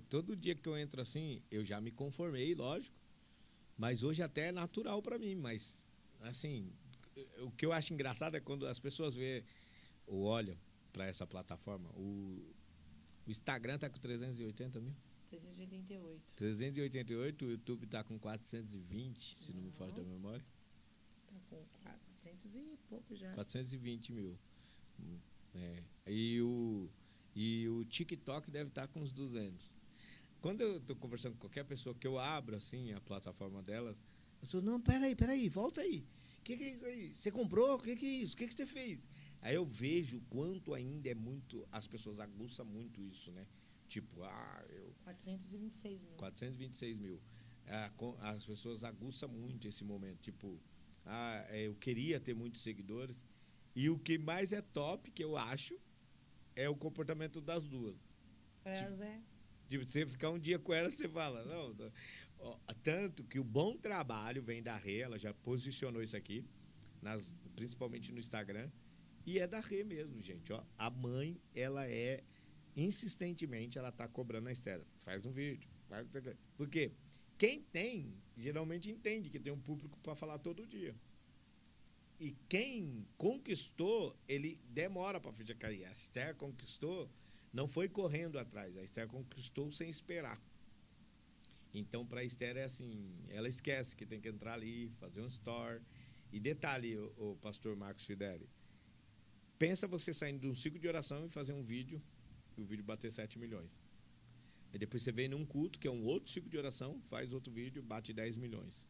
Todo dia que eu entro assim, eu já me conformei, lógico, mas hoje até é natural para mim. Mas, assim, o que eu acho engraçado é quando as pessoas veem ou olham para essa plataforma. O Instagram tá com 380 mil? 388. 388, o YouTube tá com 420, se não me falha da memória. Tá com 400 e pouco já. 420 mil. É. E o TikTok deve estar com uns 200. Quando eu tô conversando com qualquer pessoa que eu abro, assim, a plataforma delas, eu tô, não, peraí, volta aí. O que é isso aí? Você comprou? O que é isso? O que você fez? Aí eu vejo o quanto ainda é muito, as pessoas aguçam muito isso, né? Tipo, 426 mil. 426 mil. As pessoas aguçam muito esse momento. Tipo, eu queria ter muitos seguidores. E o que mais é top, que eu acho, é o comportamento das duas. Tipo, você ficar um dia com ela, você fala, não. Tanto que o bom trabalho vem da Rê, ela já posicionou isso aqui, principalmente no Instagram, e é da Rê mesmo, gente. Ó, a mãe, ela insistentemente, ela tá cobrando a Esther. Faz um vídeo. Porque quem tem, geralmente entende que tem um público para falar todo dia. E quem conquistou, ele demora para a ficha cair. A Esther conquistou, não foi correndo atrás. A Esther conquistou sem esperar. Então, para a Esther é assim, ela esquece que tem que entrar ali, fazer um story. E detalhe, o pastor Marcos Fideli, pensa você saindo de um ciclo de oração e fazer um vídeo, e o vídeo bater 7 milhões. Aí depois você vem num culto, que é um outro ciclo de oração, faz outro vídeo, bate 10 milhões.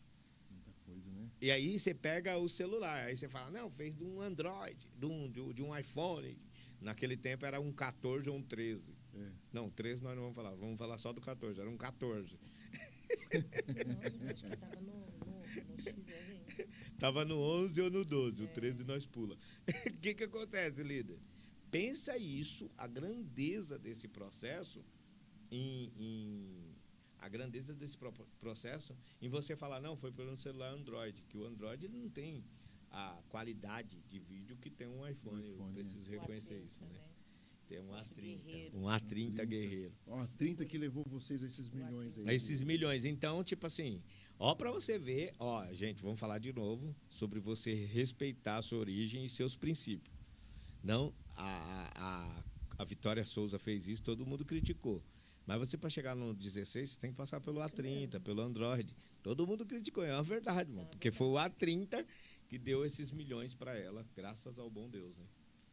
Muita coisa, né? E aí você pega o celular, aí você fala, não, fez de um Android, de um iPhone. Naquele tempo era um 14 ou um 13. É. Não, 13 nós não vamos falar só do 14, era um 14. Não, acho que tava no XL ainda. Tava no 11 ou no 12, o 13 nós pula. O que acontece, líder? Pensa isso, a grandeza desse processo, a grandeza desse processo em você falar, não, foi pelo celular Android, que o Android ele não tem a qualidade de vídeo que tem um iPhone. Eu preciso reconhecer isso, né? Tem um A30, um A30 guerreiro. Ó, a 30 que levou vocês a esses milhões aí. A esses milhões. Então, tipo assim, ó, pra você ver, ó, gente, vamos falar de novo sobre você respeitar a sua origem e seus princípios. Não, a Vitória Souza fez isso, todo mundo criticou. Mas você, para chegar no 16, você tem que passar pelo A30, pelo Android. Todo mundo criticou, é uma verdade, mano. Porque foi o A30 que deu esses milhões para ela, graças ao bom Deus, né?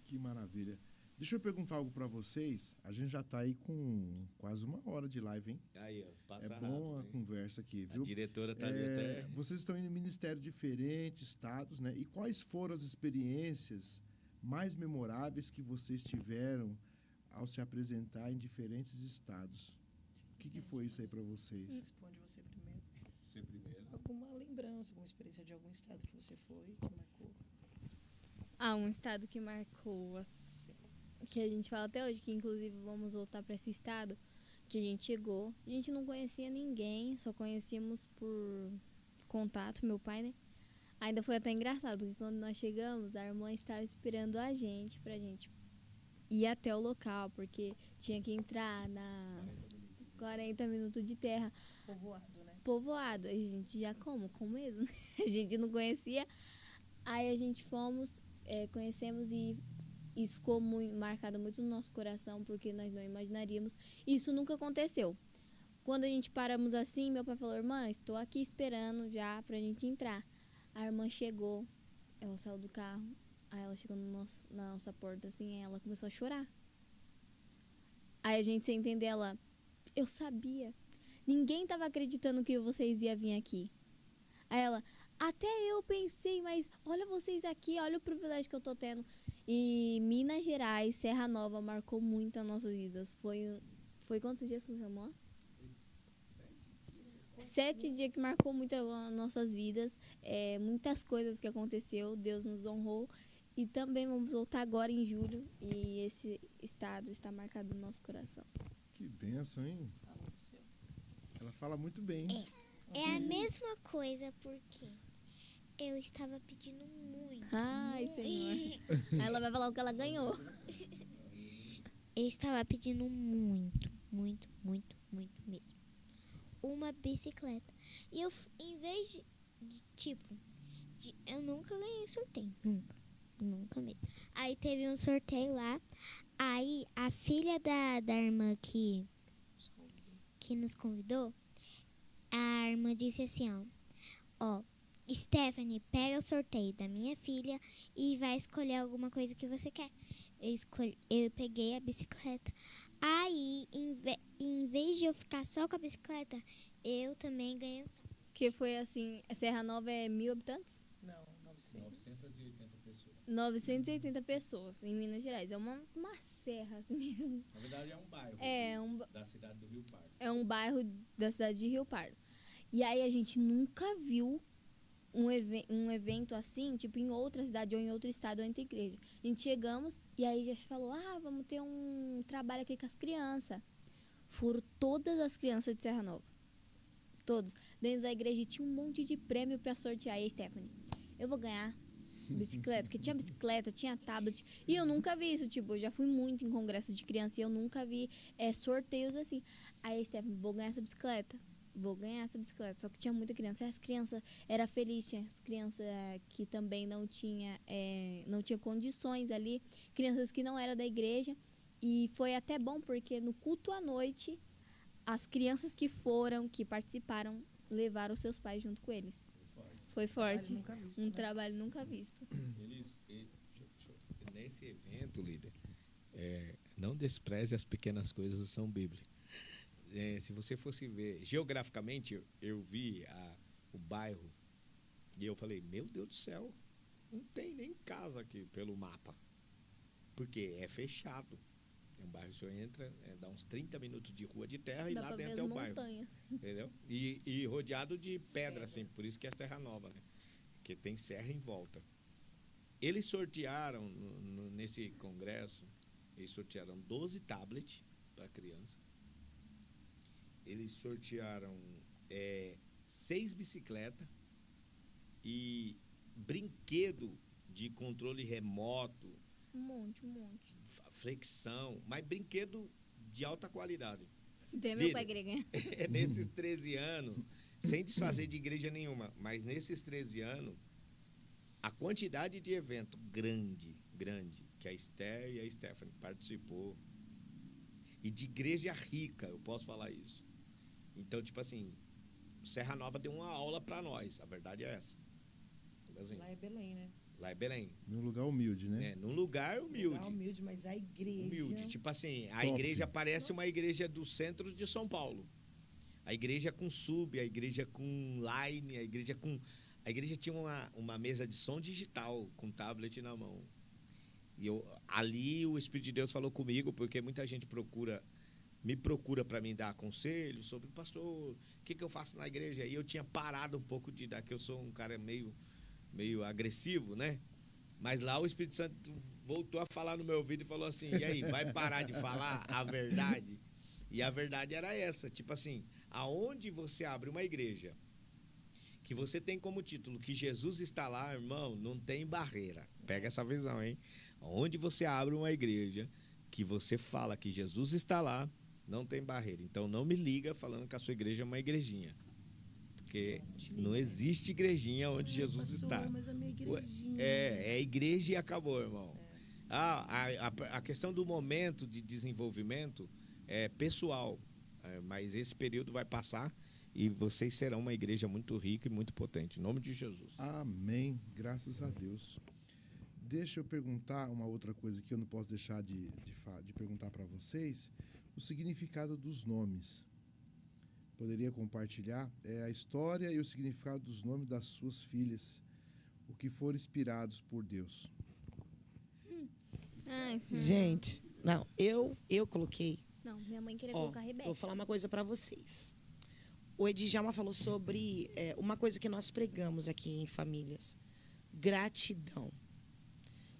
Que maravilha. Deixa eu perguntar algo para vocês. A gente já tá aí com quase 1 hora de live, hein? Aí, ó, passa É bom rápido, a hein? conversa aqui, viu? A diretora tá ali até... Vocês estão em ministérios diferentes, estados, né? E quais foram as experiências mais memoráveis que vocês tiveram ao se apresentar em diferentes estados? O que foi isso aí para vocês? Responde você primeiro. Você primeiro. Alguma lembrança, alguma experiência de algum estado que você foi, que marcou? Um estado que marcou, assim, que a gente fala até hoje, que inclusive vamos voltar para esse estado, que a gente chegou, a gente não conhecia ninguém, só conhecíamos por contato, meu pai, né? Ainda foi até engraçado, que quando nós chegamos, a irmã estava esperando a gente, pra gente ir até o local, porque tinha que entrar na 40 minutos de terra. Povoado, né? Povoado. A gente já com medo, né? A gente não conhecia. Aí a gente fomos, conhecemos e isso ficou marcado muito no nosso coração, porque nós não imaginaríamos. Isso nunca aconteceu. Quando a gente paramos assim, meu pai falou, irmã, estou aqui esperando já pra gente entrar. A irmã chegou, ela saiu do carro, aí ela chegou na nossa porta assim, ela começou a chorar. Aí a gente, sem entender, ela, eu sabia, ninguém tava acreditando que vocês iam vir aqui. Aí ela, até eu pensei, mas olha vocês aqui, olha o privilégio que eu tô tendo. E Minas Gerais, Serra Nova, marcou muito as nossas vidas. Foi quantos dias que você chamou? 7 dias que marcou muito as nossas vidas. Muitas coisas que aconteceu, Deus nos honrou. E também vamos voltar agora em julho. E esse estado está marcado no nosso coração. Que bênção, hein? Ela fala muito bem. É a mesma coisa, porque eu estava pedindo muito. Ai, Senhor. Aí ela vai falar o que ela ganhou. Eu estava pedindo muito, muito, muito, muito mesmo. Uma bicicleta. E eu, em vez eu nunca ganhei sorteio. Nunca mesmo. Aí teve um sorteio lá. Aí a filha da irmã que que nos convidou, a irmã disse assim, ó, Stephanie, pega o sorteio da minha filha e vai escolher alguma coisa que você quer. Eu peguei a bicicleta. Aí, em vez de eu ficar só com a bicicleta, eu também ganhei. Que foi assim, a Serra Nova é 1.000 habitantes? Não, 900. 980 pessoas em Minas Gerais. É uma serra assim mesmo. Na verdade, é um bairro da cidade do Rio Pardo. É um bairro da cidade de Rio Pardo. E aí a gente nunca viu um evento assim, tipo em outra cidade ou em outro estado ou entre igreja. A gente chegamos e aí já falou, vamos ter um trabalho aqui com as crianças. Foram todas as crianças de Serra Nova. Todos. Dentro da igreja tinha um monte de prêmio para sortear. E aí, Stephanie, eu vou ganhar bicicleta, porque tinha bicicleta, tinha tablet. E eu nunca vi isso, tipo, eu já fui muito em congresso de criança e eu nunca vi sorteios assim. Aí, Stephanie, vou ganhar essa bicicleta. Só que tinha muita criança. E as crianças eram felizes, tinha as crianças que também não tinha condições ali, crianças que não eram da igreja. E foi até bom, porque no culto à noite, as crianças que participaram, levaram os seus pais junto com eles. Foi forte. Trabalho nunca visto. Nesse evento, líder, não despreze as pequenas coisas, são bíblicas. Se você fosse ver, geograficamente, eu vi o bairro e eu falei, meu Deus do céu, não tem nem casa aqui pelo mapa, porque é fechado. É um bairro que o senhor entra, dá uns 30 minutos de rua de terra e lá dentro é o bairro. Entendeu? E rodeado de pedra, assim, por isso que é Serra Nova, né? Porque tem serra em volta. Eles sortearam, nesse congresso, 12 tablets para criança. Eles sortearam 6 bicicletas e brinquedo de controle remoto. Um monte. Flexão, mas brinquedo de alta qualidade. Até meu pai queria ganhar. Nesses 13 anos, sem desfazer de igreja nenhuma, mas nesses 13 anos, a quantidade de evento grande, que a Esther e a Stephanie participou, e de igreja rica, eu posso falar isso. Então, tipo assim, Serra Nova deu uma aula para nós, a verdade é essa. Tipo assim, Lá é Belém, né? lá é Belém. Num lugar humilde, né? Num lugar humilde. Lugar humilde, mas a igreja... Humilde. Tipo assim, a Top. igreja parece uma igreja do centro de São Paulo. A igreja com sub, a igreja com line, a igreja tinha uma mesa de som digital com tablet na mão. E ali o Espírito de Deus falou comigo, porque muita gente me procura para me dar conselhos sobre, pastor, o que eu faço na igreja? E eu tinha parado um pouco de dar, que eu sou um cara meio agressivo, né? Mas lá o Espírito Santo voltou a falar no meu ouvido e falou assim, e aí, vai parar de falar a verdade? E a verdade era essa, tipo assim, aonde você abre uma igreja, que você tem como título que Jesus está lá, irmão, não tem barreira. Pega essa visão, hein? Onde você abre uma igreja, que você fala que Jesus está lá, não tem barreira. Então não me liga falando que a sua igreja é uma igrejinha. Porque não existe igrejinha onde Jesus está. Mas a minha igrejinha... É igreja e acabou, irmão. A questão do momento de desenvolvimento é pessoal. Mas esse período vai passar e vocês serão uma igreja muito rica e muito potente. Em nome de Jesus. Amém. Graças a Deus. Deixa eu perguntar uma outra coisa que eu não posso deixar de perguntar para vocês. O significado dos nomes. Poderia compartilhar a história e o significado dos nomes das suas filhas, o que foram inspirados por Deus. Gente, não, eu coloquei. Não, minha mãe queria colocar a Rebeca. Vou falar uma coisa para vocês. O Edjalma falou sobre uma coisa que nós pregamos aqui em famílias: gratidão.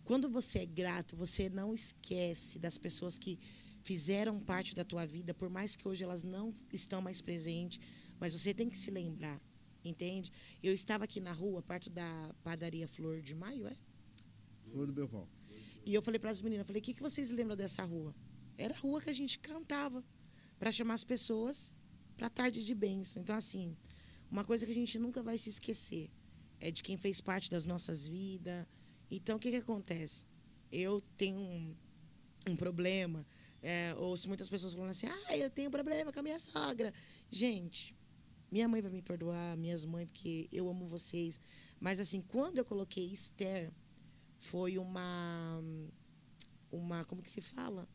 Quando você é grato, você não esquece das pessoas que fizeram parte da tua vida, por mais que hoje elas não estão mais presentes, mas você tem que se lembrar, entende? Eu estava aqui na rua, perto da padaria Flor de Maio, Flor do Belval. E eu falei para as meninas, o que vocês lembram dessa rua? Era a rua que a gente cantava para chamar as pessoas para a tarde de bênção. Então, assim, uma coisa que a gente nunca vai se esquecer é de quem fez parte das nossas vidas. Então, o que acontece? Eu tenho um problema ouço muitas pessoas falando assim, eu tenho problema com a minha sogra. Gente, minha mãe vai me perdoar, minhas mães, porque eu amo vocês. Mas, assim, quando eu coloquei Esther, foi uma como que se fala?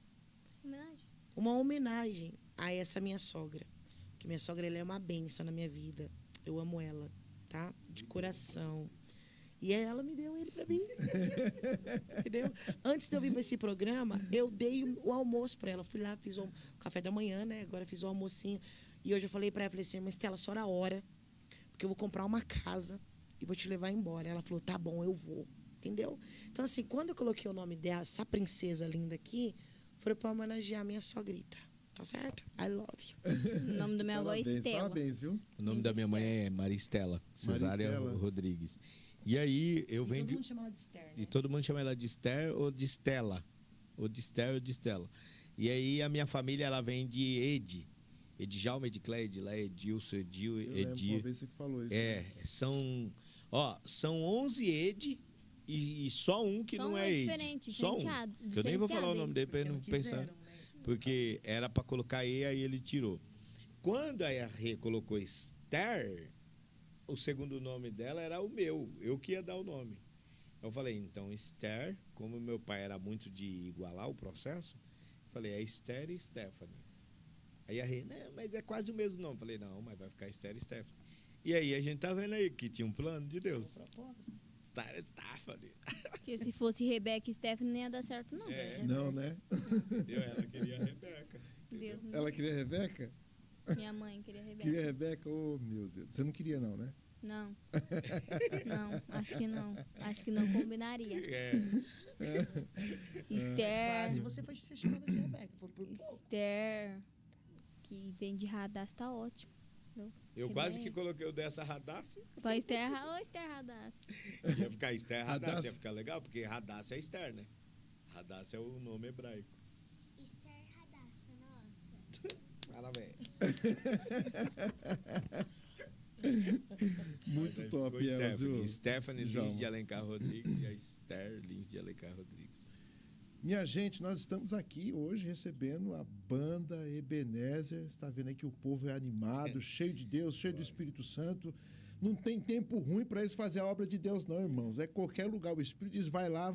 Homenagem. Uma homenagem a essa minha sogra. Porque minha sogra, ela é uma bênção na minha vida. Eu amo ela, tá? De coração. E ela me deu ele pra mim. Entendeu? Antes de eu vir pra esse programa, eu dei o almoço pra ela. Fui lá, fiz o café da manhã, né? Agora fiz o almocinho. E hoje eu falei pra ela, falei assim, mas Estela, só na hora, porque eu vou comprar uma casa e vou te levar embora. Ela falou, tá bom, eu vou. Entendeu? Então, assim, quando eu coloquei o nome dessa princesa linda aqui, foi pra homenagear a minha sogrita. Tá certo? I love you. O nome da minha avó é Parabéns, Estela. parabéns, viu? O nome da minha mãe é Maristela Cesária Maristela. Rodrigues. E aí eu venho Todo de... mundo chama ela de Esther, né? E todo mundo chama ela de Esther ou de Estela. Ou de Esther ou de Estela. E aí a minha família, ela vem de Edi. Edjalma, Ediclé, Edilé, Edilson, Edil, Eu lembro uma Edir. vez você que falou isso. São 11 Ed e só um que Só não um é é Ed. diferente, Só um. diferenciado, Eu nem vou falar o nome dele para ele não Porque pensar. quiseram, né? Porque era para colocar E, aí ele tirou. Quando a Rê colocou Esther, o segundo nome dela era o meu. Eu que ia dar o nome. Eu falei, então, Esther, como meu pai era muito de igualar o processo, falei, é Esther e Stephanie. Aí a Rê, não, mas é quase o mesmo nome. Falei, não, mas vai ficar Esther e Stephanie. E aí a gente tá vendo aí que tinha um plano de Deus. Esther e Stephanie. Porque se fosse Rebeca e Stephanie, não ia dar certo, não. Não, né? Entendeu? Ela queria a Rebeca. Deus, me Ela queria a Rebeca? Minha mãe queria Rebeca. Queria a Rebeca? Oh, meu Deus. Você não queria, não, né? Não. Não, acho que não. Acho que não combinaria. Esther. Quase você foi ser chamada de Rebeca. Foi por pouco. Esther, que vem de Radassa, tá ótimo. Eu quase que coloquei o dessa Radassa. Foi Esther ou Esther Radassa? Ia ficar Esther Radassa, Radassa. ia ficar legal, porque Radassa é Esther, né? Radassa é o nome hebraico. Esther Radassa, nossa. Parabéns. Muito Mas top ficou elas, Stephanie. viu? Stephanie Djalma. Lins de Alencar Rodrigues e a Esther Lins de Alencar Rodrigues. Minha gente, nós estamos aqui hoje recebendo a banda Ebenezer. Você está vendo aí que o povo é animado, cheio de Deus, cheio do Espírito Santo. Não tem tempo ruim para eles fazer a obra de Deus, não, irmãos. É qualquer lugar. O Espírito diz, vai lá,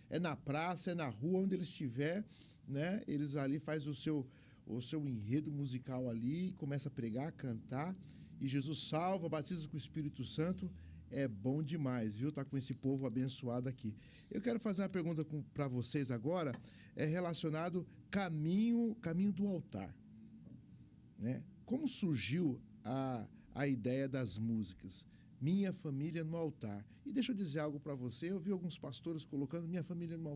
é na praça, é na rua, onde eles estiver, né? Eles ali fazem o seu enredo musical ali, começa a pregar, a cantar. E Jesus salva, batiza com o Espírito Santo. É bom demais, viu? Tá com esse povo abençoado aqui. Eu quero fazer uma pergunta para vocês agora, relacionado caminho do altar, né? Como surgiu a ideia das músicas? Minha família no altar. E deixa eu dizer algo para você, eu vi alguns pastores colocando minha família no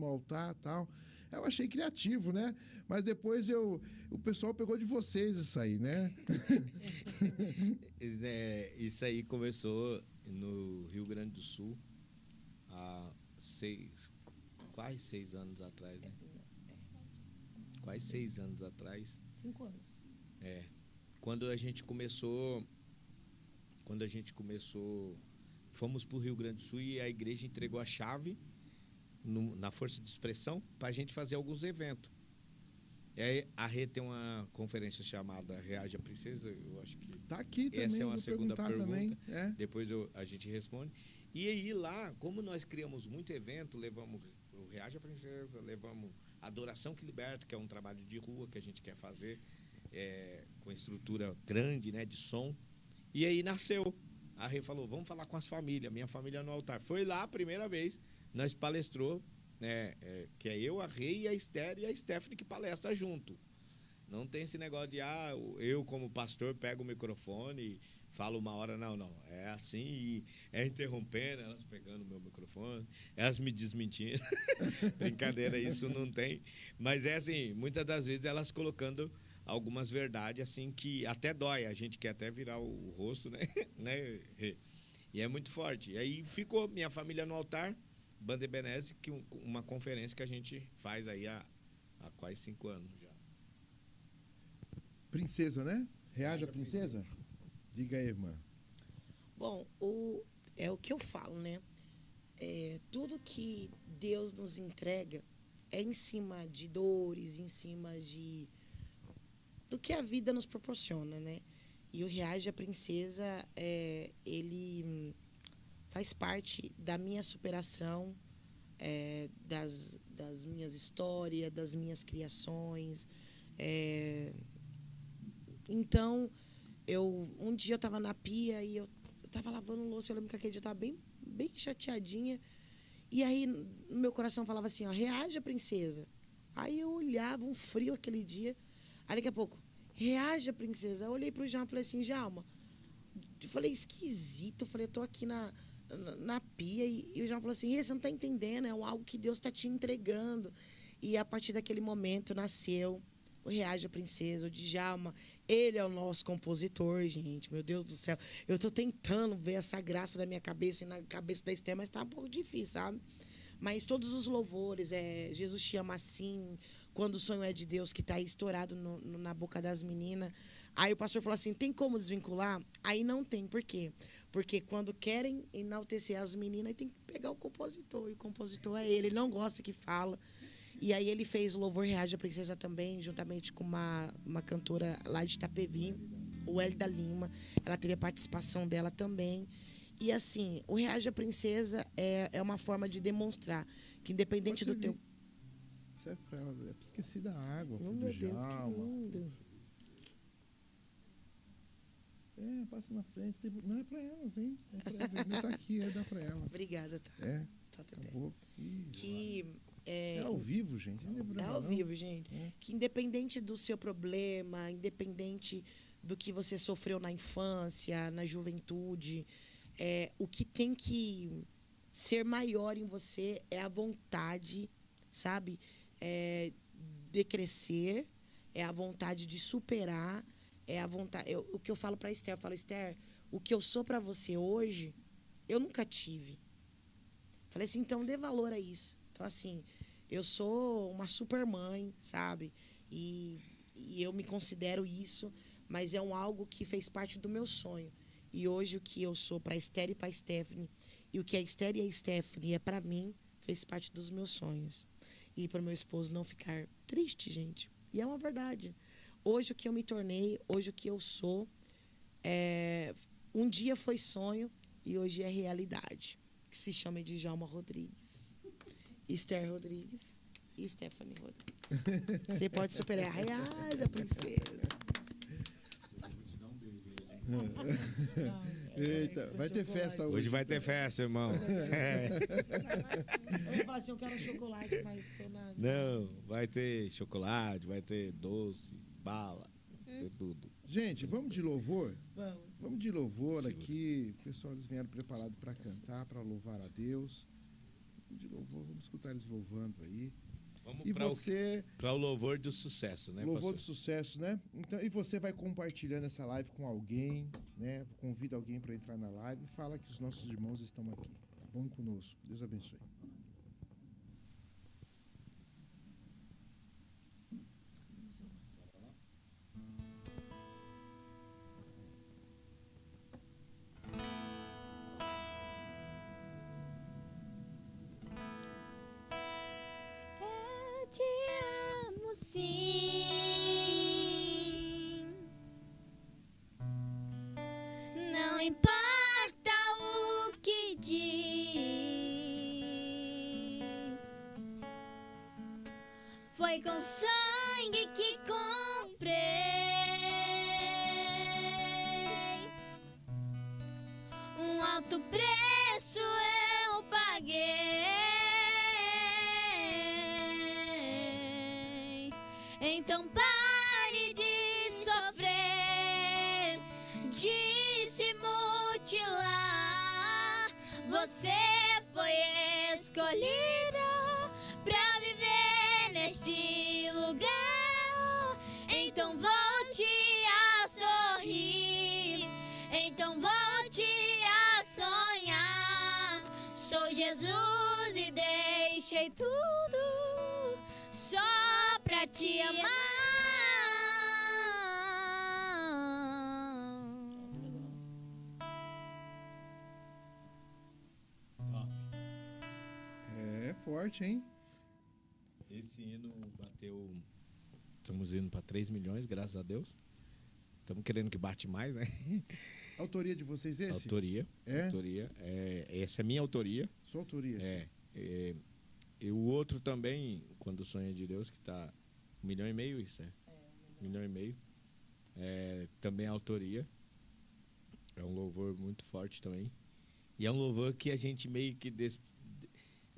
altar, tal. Eu achei criativo, né? Mas depois o pessoal pegou de vocês isso aí, né? Isso aí começou no Rio Grande do Sul há quase 6 anos atrás, né? Quase 6 anos atrás. 5 anos. Quando a gente começou, fomos para o Rio Grande do Sul e a igreja entregou a chave na Força de Expressão para a gente fazer alguns eventos. E aí a Rê tem uma conferência chamada Reage a Princesa, eu acho que Tá aqui também, essa é uma vou segunda perguntar pergunta. também. Depois a gente responde. E aí lá, como nós criamos muito evento, levamos o Reage a Princesa, levamos Adoração que Liberta, que é um trabalho de rua que a gente quer fazer, com estrutura grande, né, de som. E aí nasceu. A Rê falou, vamos falar com as famílias, minha família no altar. Foi lá a primeira vez, nós palestrou, né, que é eu, a Rê e a Esther e a Stephanie que palestra junto. Não tem esse negócio de, eu como pastor pego o microfone e falo uma hora, não. É assim, e é interrompendo, elas pegando o meu microfone, elas me desmentindo. Brincadeira, isso não tem. Mas é assim, muitas das vezes elas colocando algumas verdades assim que até dói, a gente quer até virar o rosto, né? E é muito forte. E aí ficou Minha Família no Altar, Banda Ebenezer, que uma conferência que a gente faz aí há quase 5 anos já. Princesa, né? Reage a princesa? Diga aí, irmã. Bom, é o que eu falo, né? Tudo que Deus nos entrega, é em cima de dores, em cima do que a vida nos proporciona, né? E o Reage a Princesa, ele faz parte da minha superação, das minhas histórias, das minhas criações. Então, um dia eu estava na pia e eu estava lavando louça, eu lembro que aquele dia eu estava bem, bem chateadinha. E aí, no meu coração falava assim, ó, reage, princesa. Aí eu olhava, um frio aquele dia. Aí daqui a pouco, reage, princesa. Eu olhei pro Djalma e falei assim, Djalma, eu falei, esquisito. Eu falei, eu tô aqui na pia. E o Djalma falou assim, você não tá entendendo, é algo que Deus tá te entregando. E a partir daquele momento nasceu o Reage a Princesa, o Djalma. Ele é o nosso compositor, gente. Meu Deus do céu. Eu estou tentando ver essa graça na minha cabeça e na cabeça da Esther, mas está um pouco difícil, sabe? Mas todos os louvores, Jesus te ama assim, quando o sonho é de Deus, que está aí estourado na boca das meninas. Aí o pastor falou assim, tem como desvincular? Aí não tem, por quê? Porque quando querem enaltecer as meninas, tem que pegar o compositor, e o compositor é ele não gosta que fala. E aí ele fez o Louvor Reage a Princesa também, juntamente com uma cantora lá de Itapevi, o Hélida Lima. Ela teve a participação dela também. E assim, o Reage a Princesa é uma forma de demonstrar que independente do teu... Serve pra ela, esqueci da água, Oh, do meu Deus, que Djalma. lindo. Passa na frente. Não é pra elas, hein? É pra elas. Não tá aqui, dá pra elas. Obrigada, tá? Tá, Acabou. que é ao vivo, gente. Não é ao vivo, gente. Que independente do seu problema, independente do que você sofreu na infância, na juventude, o que tem que ser maior em você é a vontade, sabe? De crescer, é a vontade de superar, é a vontade. O que eu falo para Esther, eu falo, Esther, o que eu sou para você hoje, eu nunca tive. Falei assim, então dê valor a isso. Então, assim, eu sou uma super mãe, sabe? E eu me considero isso, mas é algo que fez parte do meu sonho. E hoje o que eu sou para a Esther e para a Stephanie, e o que a Esther e a Stephanie é para mim, fez parte dos meus sonhos. E para meu esposo não ficar triste, gente. E é uma verdade. Hoje o que eu me tornei, hoje o que eu sou, um dia foi sonho e hoje é realidade. Que se chama de Djalma Rodrigues, Esther Rodrigues e Stephanie Rodrigues. Você pode superar. Reage, a princesa. Eita, vai ter festa hoje. Hoje vai ter festa, irmão. Eu vou falar assim, eu quero chocolate, mas estou na... Não, vai ter chocolate, vai ter doce, bala, ter tudo. Gente, vamos de louvor? Vamos. Vamos de louvor Segura. aqui. O pessoal, eles vieram preparados para cantar, para louvar a Deus. Vamos de louvor, vamos escutar eles louvando aí. Vamos E você... para o louvor do sucesso, né, Louvor pastor? do sucesso, né? Então, e você vai compartilhando essa live com alguém, né? Convida alguém para entrar na live e fala que os nossos irmãos estão aqui. Tá bom conosco. Deus abençoe. Eu te amo, sim. Não importa o que diz. Foi com sangue que comprei um alto preço eu paguei. Então pare de sofrer, de se mutilar. Você foi escolhida pra viver neste lugar. Então volte a sorrir, então volte a sonhar. Sou Jesus e deixei tudo só pra te amar. É forte, hein? Estamos indo para 3 milhões, graças a Deus. Estamos querendo que bate mais, né? Autoria de vocês esse? Autoria. É? Autoria. Essa é minha autoria. Sua autoria? E o outro também, Quando o Sonho é de Deus, que está 1,5 milhão, isso é? 1,5 milhão. Também é autoria. É um louvor muito forte também. E é um louvor que a gente meio que...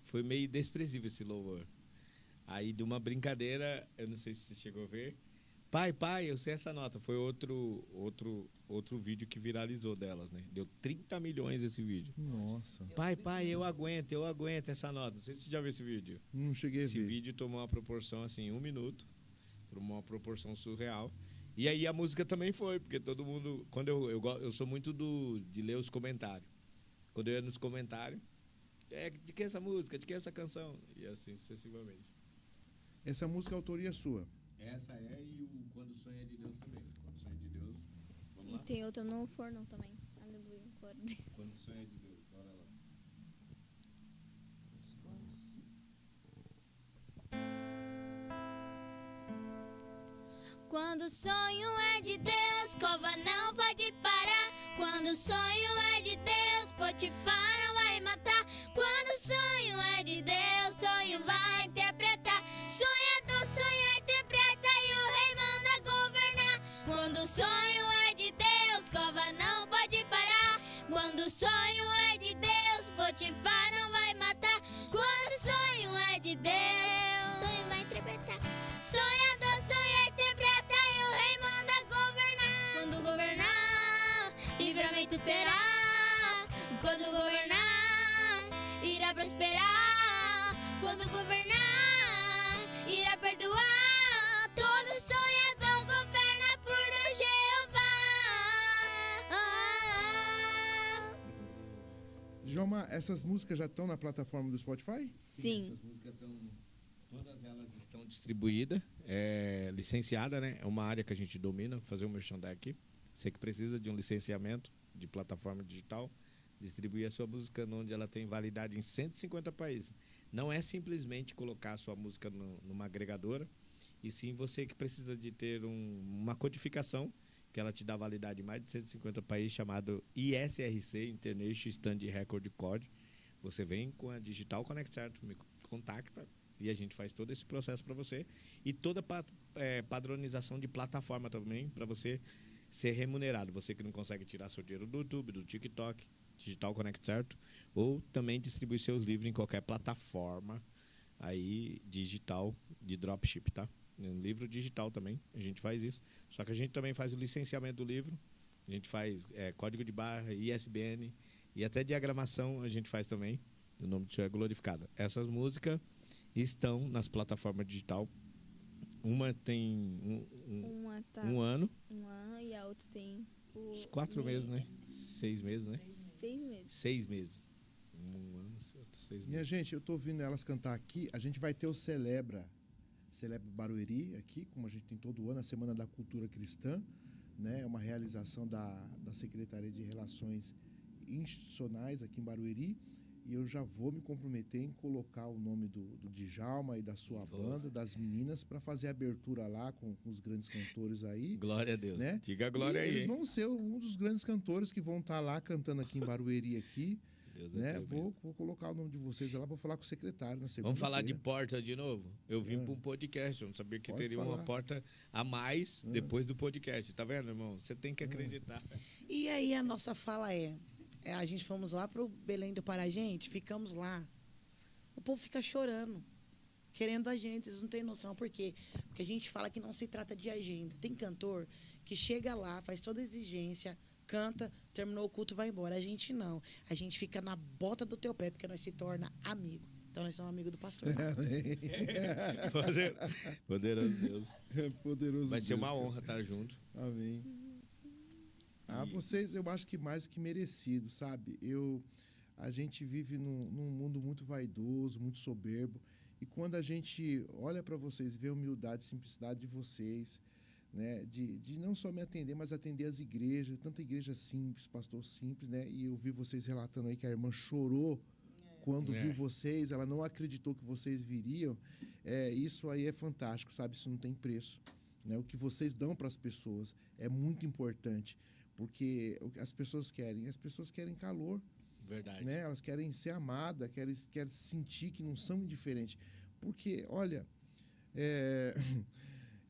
Foi meio desprezível esse louvor. Aí, de uma brincadeira, eu não sei se você chegou a ver. Pai, eu sei essa nota. Foi outro vídeo que viralizou delas, né? Deu 30 milhões esse vídeo. Nossa. Pai, eu aguento essa nota. Não sei se você já viu esse vídeo. Não cheguei a ver. Esse vídeo tomou uma proporção, assim, 1 minuto. Tomou uma proporção surreal. E aí a música também foi, porque todo mundo... Quando eu sou muito de ler os comentários. Quando eu ia nos comentários, de que é essa música? De que é essa canção? E assim, sucessivamente. Essa música é autoria sua? Essa e o Quando o Sonho é de Deus também. Quando o Sonho é de Deus, vamos E lá? tem outra no fornão também. Aleluia. Glória a Deus. Quando o Sonho é de Deus, bora lá. Quando o sonho é de Deus, cova não pode parar. Quando o sonho é de Deus, Potifar não vai matar. Quando o sonho é de Deus, sonho vai interpretar. Sonhador sonha, interpreta e o rei manda governar. Quando o sonho é de Deus, cova não pode parar. Quando o sonho é de Deus, Potifar não vai matar. Quando o sonho é de Deus, sonho vai interpretar. Sonhador sonha, interpreta e o rei manda governar. Quando governar, livramento terá. Quando governar, irá prosperar. Quando governar, irá perdoar. Todo sonhador governa por Deus Jeová. Djalma, essas músicas já estão na plataforma do Spotify? Sim. Essas músicas todas elas estão distribuídas, licenciada, né? É uma área que a gente domina, fazer um merchandising aqui. Você que precisa de um licenciamento de plataforma digital, distribuir a sua música onde ela tem validade em 150 países. Não é simplesmente colocar a sua música numa agregadora, e sim você que precisa de ter uma codificação, que ela te dá validade em mais de 150 países, chamado ISRC, International Standard Record Code. Você vem com a Digital Connect Certo, me contacta, e a gente faz todo esse processo para você. E toda padronização de plataforma também, para você ser remunerado. Você que não consegue tirar seu dinheiro do YouTube, do TikTok, Digital Connect Certo, ou também distribuir seus livros em qualquer plataforma aí digital de dropship, tá? Um livro digital também, a gente faz isso. Só que a gente também faz o licenciamento do livro, a gente faz código de barra, ISBN e até diagramação a gente faz também. O nome do Senhor é glorificado. Essas músicas estão nas plataformas digital. Uma tem Uma tá um ano, 1 ano e a outra tem uns 4 meses, né? 6 meses, né? 6 meses. 6 meses. 1 ano, outro 6 Minha meses. gente, eu estou ouvindo elas cantar aqui. A gente vai ter o Celebra Barueri aqui, como a gente tem todo ano, a Semana da Cultura Cristã, né? É uma realização da Secretaria de Relações Institucionais aqui em Barueri. E eu já vou me comprometer em colocar o nome do Djalma e da sua banda, das meninas, para fazer a abertura lá com os grandes cantores aí. Glória a Deus. Né? Diga a glória E aí. eles hein? vão ser um dos grandes cantores que vão estar lá cantando aqui em Barueri aqui. Deus Né? é tremendo. Vou colocar o nome de vocês lá, vou falar com o secretário na segunda. Vamos falar de porta de novo? Eu vim para um podcast, eu não sabia que Pode teria falar. uma porta a mais depois do podcast. Tá vendo, irmão? Você tem que acreditar. E aí a nossa fala a gente fomos lá pro Belém do Pará, gente, ficamos lá. O povo fica chorando, querendo a gente, eles não têm noção. Por quê? Porque a gente fala que não se trata de agenda. Tem cantor que chega lá, faz toda a exigência, canta, terminou o culto, vai embora. A gente não. A gente fica na bota do teu pé, porque nós se torna amigo. Então nós somos amigos do pastor. Poderoso Deus. Poderoso Vai ser Deus. uma honra estar junto. Amém. Vocês, eu acho que mais que merecido, sabe? A gente vive num mundo muito vaidoso, muito soberbo. E quando a gente olha para vocês, vê a humildade, simplicidade de vocês, né? De não só me atender, mas atender as igrejas, tanta igreja simples, pastor simples, né? E eu vi vocês relatando aí que a irmã chorou quando viu vocês, ela não acreditou que vocês viriam. Isso aí é fantástico, sabe? Isso não tem preço. Né? O que vocês dão para as pessoas é muito importante, porque as pessoas querem calor. Verdade. Né? Elas querem ser amadas, querem sentir que não são indiferentes. Porque, olha,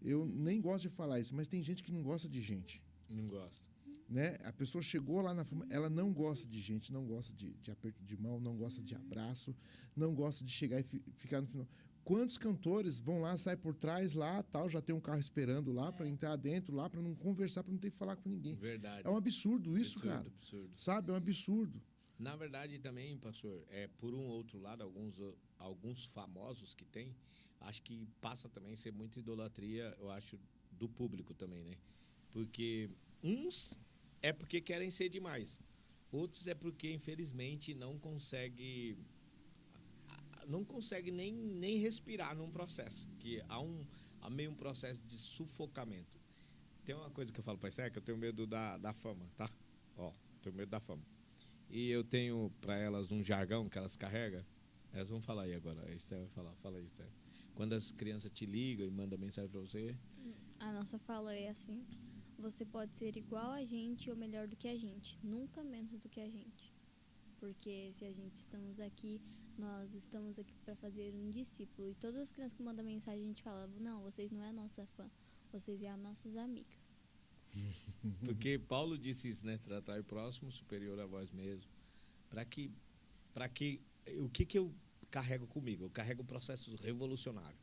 eu nem gosto de falar isso, mas tem gente que não gosta de gente. Não gosta. Né? A pessoa chegou lá na fama, ela não gosta de gente, não gosta de aperto de mão, não gosta de abraço, não gosta de chegar e ficar no final. Quantos cantores vão lá, saem por trás lá, tal, já tem um carro esperando lá para entrar dentro lá, para não conversar, para não ter que falar com ninguém. Verdade. É um absurdo isso, cara. Absurdo. Sabe? É um absurdo. Na verdade, também, pastor, por um outro lado, alguns famosos que tem, acho que passa também a ser muita idolatria, eu acho, do público também, né? Porque uns é porque querem ser demais. Outros é porque, infelizmente, não consegue nem respirar num processo. Que há meio um processo de sufocamento. Tem uma coisa que eu falo para isso, que eu tenho medo da fama, tá? Tenho medo da fama. E eu tenho para elas um jargão que elas carregam. Elas vão falar aí agora. A Esther vai falar. Fala aí, Esther. Quando as crianças te ligam e mandam mensagem para você. A nossa fala é assim: você pode ser igual a gente ou melhor do que a gente, nunca menos do que a gente. Porque se a gente estamos aqui, nós estamos aqui para fazer um discípulo. E todas as crianças que mandam mensagem, a gente fala: não, vocês não é a nossa fã, vocês é as nossas amigas. Porque Paulo disse isso, né? Tratar o próximo superior a vós mesmo. Para que o que eu carrego comigo? Eu carrego um processo revolucionário.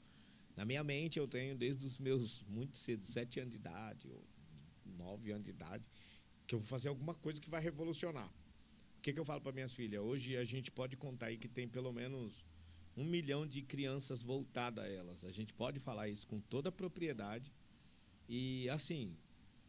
Na minha mente eu tenho desde os meus muito cedo, 7 anos de idade, ou 9 anos de idade, que eu vou fazer alguma coisa que vai revolucionar. O que eu falo para minhas filhas? Hoje a gente pode contar aí que tem pelo menos 1 milhão de crianças voltadas a elas. A gente pode falar isso com toda a propriedade. E assim,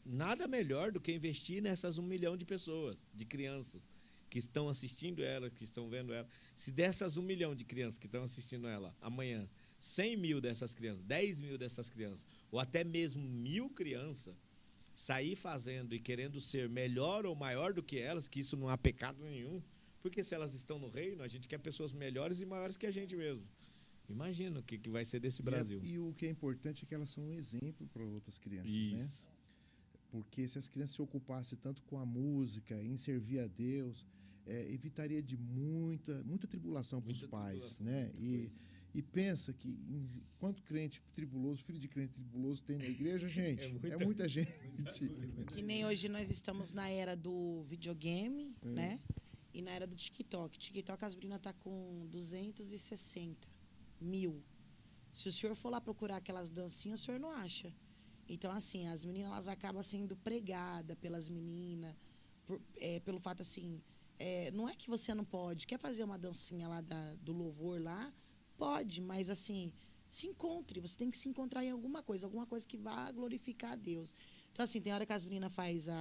nada melhor do que investir nessas 1 milhão de pessoas, de crianças que estão assistindo ela, que estão vendo ela. Se dessas 1 milhão de crianças que estão assistindo ela, amanhã, 100 mil dessas crianças, 10 mil dessas crianças, ou até mesmo 1.000 crianças, sair fazendo e querendo ser melhor ou maior do que elas, que isso não há pecado nenhum, porque se elas estão no reino, a gente quer pessoas melhores e maiores que a gente mesmo. Imagina o que vai ser desse Brasil. E o que é importante é que elas são um exemplo para outras crianças, isso. Né? Porque se as crianças se ocupassem tanto com a música, em servir a Deus, evitaria de muita tribulação para os pais, né? E pensa que quanto crente tribuloso, filho de crente tribuloso tem na igreja, gente? É muita gente. Que nem hoje nós estamos na era do videogame, né? E na era do TikTok. TikTok, as meninas tá com 260 mil. Se o senhor for lá procurar aquelas dancinhas, o senhor não acha. Então, assim, as meninas, elas acabam sendo pregadas pelas meninas, pelo fato, assim, não é que você não pode. Quer fazer uma dancinha lá do louvor lá? Pode, mas, assim, se encontre. Você tem que se encontrar em alguma coisa que vá glorificar a Deus. Então, assim, tem hora que as meninas fazem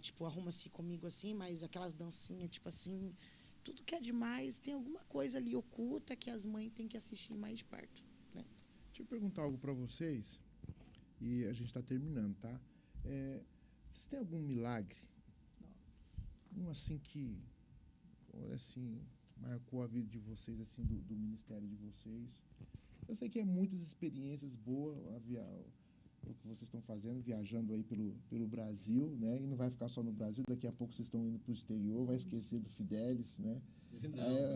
tipo, arruma-se comigo, assim, mas aquelas dancinhas, tipo assim, tudo que é demais, tem alguma coisa ali oculta que as mães têm que assistir mais de perto, né? Deixa eu perguntar algo para vocês. E a gente está terminando, tá? Vocês têm algum milagre? Um assim que, olha assim, marcou a vida de vocês, assim, do ministério de vocês? Eu sei que é muitas experiências boas, o que vocês estão fazendo, viajando aí pelo Brasil, né? E não vai ficar só no Brasil, daqui a pouco vocês estão indo para o exterior, vai esquecer do Fidelis, né?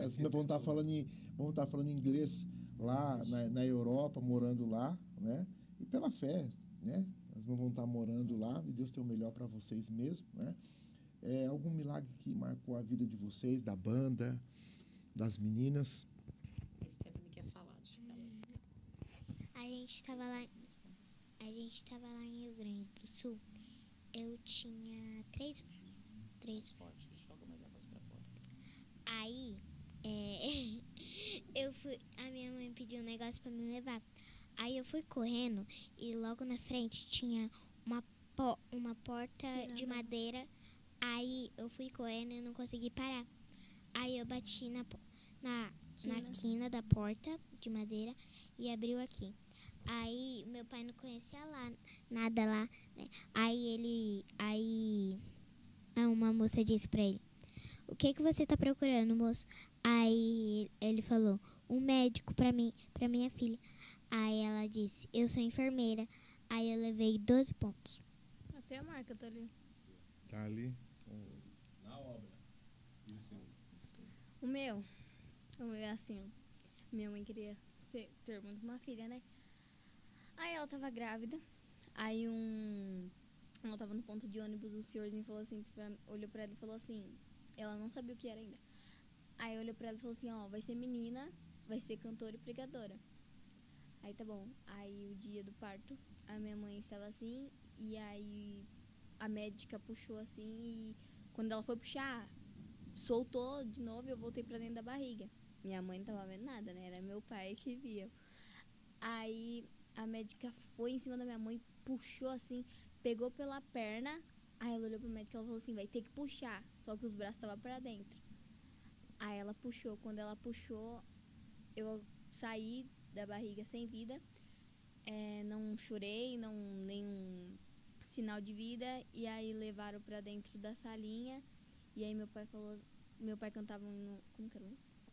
As meninas vão estar falando inglês lá na Europa, morando lá, né? E pela fé, né? Elas vão estar morando lá e Deus tem o melhor para vocês mesmo, né? Algum milagre que marcou a vida de vocês, da banda, das meninas? A Stephanie quer falar. A gente estava lá em Rio Grande do Sul. Eu tinha 3 anos. Joga mais a voz pra fora. Aí, a minha mãe pediu um negócio para me levar. Aí eu fui correndo e logo na frente tinha uma porta de madeira. Aí eu fui correndo e não consegui parar. Aí eu bati na quina da porta de madeira e abriu aqui. Aí meu pai não conhecia nada lá, né? Aí uma moça disse pra ele: "O que você tá procurando, moço?" Aí ele falou, um médico pra mim, pra minha filha. Aí ela disse, eu sou enfermeira. Aí eu levei 12 pontos. Até a marca tá ali. Tá ali. Na obra. O meu é assim, ó. Minha mãe queria ter muito uma filha, né? Aí ela tava grávida. Aí ela tava no ponto de ônibus, o senhorzinho falou assim, olhou pra ela e falou assim, ela não sabia o que era ainda. Aí olhou pra ela e falou assim, ó, vai ser menina, vai ser cantora e pregadora. Aí tá bom. Aí o dia do parto, a minha mãe estava assim, e aí a médica puxou assim, e quando ela foi puxar, soltou de novo e eu voltei pra dentro da barriga. Minha mãe não tava vendo nada, né? Era meu pai que via. Aí a médica foi em cima da minha mãe, puxou assim, pegou pela perna. Aí ela olhou pro médico e ela falou assim, vai ter que puxar. Só que os braços estavam pra dentro. Aí ela puxou. Quando ela puxou, eu saí da barriga sem vida. Não chorei, nenhum sinal de vida. E aí levaram pra dentro da salinha. E aí meu pai cantava um hino, como que era?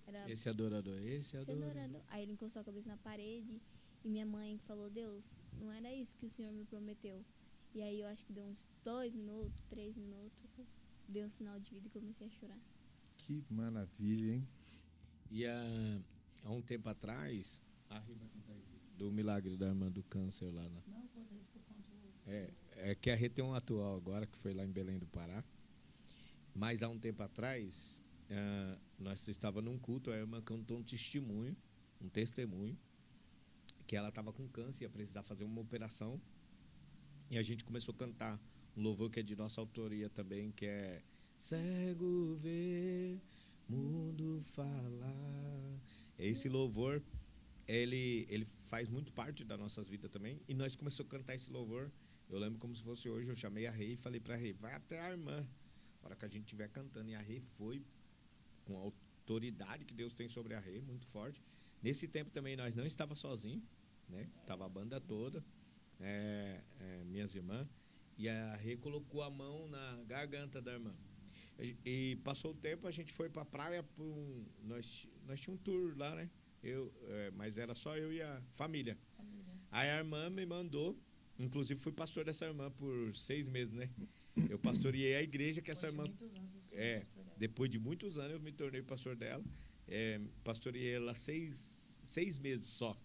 Era Esse adorador, esse adorador. adorando. Aí ele encostou a cabeça na parede e minha mãe falou, Deus, não era isso que o Senhor me prometeu. E aí eu acho que deu uns 2 minutos, 3 minutos, deu um sinal de vida e comecei a chorar. Que maravilha, hein? E há um tempo atrás, do milagre da irmã do câncer lá. Não, foi isso que eu conto. É que a Rê tem um atual agora, que foi lá em Belém do Pará. Mas há um tempo atrás, nós estávamos num culto, a irmã contou um testemunho, que ela estava com câncer, ia precisar fazer uma operação. E a gente começou a cantar um louvor que é de nossa autoria também, que é Cego ver, mudo falar. Esse louvor, ele faz muito parte das nossas vidas também. E nós começamos a cantar esse louvor. Eu lembro como se fosse hoje, eu chamei a Rê e falei para a Rê, vai até a irmã, na hora que a gente estiver cantando. E a Rê foi com a autoridade que Deus tem sobre a Rê, muito forte. Nesse tempo também nós não estávamos sozinhos, né? Tava a banda toda, minhas irmãs. E a Rê colocou a mão na garganta da irmã. E passou o tempo, a gente foi pra praia, nós tínhamos um tour lá, né? Mas era só eu e a família. Aí a irmã me mandou, inclusive fui pastor dessa irmã por 6 meses, né? Eu pastoreei a igreja que essa irmã... Depois de muitos anos eu me tornei pastor dela. Pastoreei ela 6 meses só.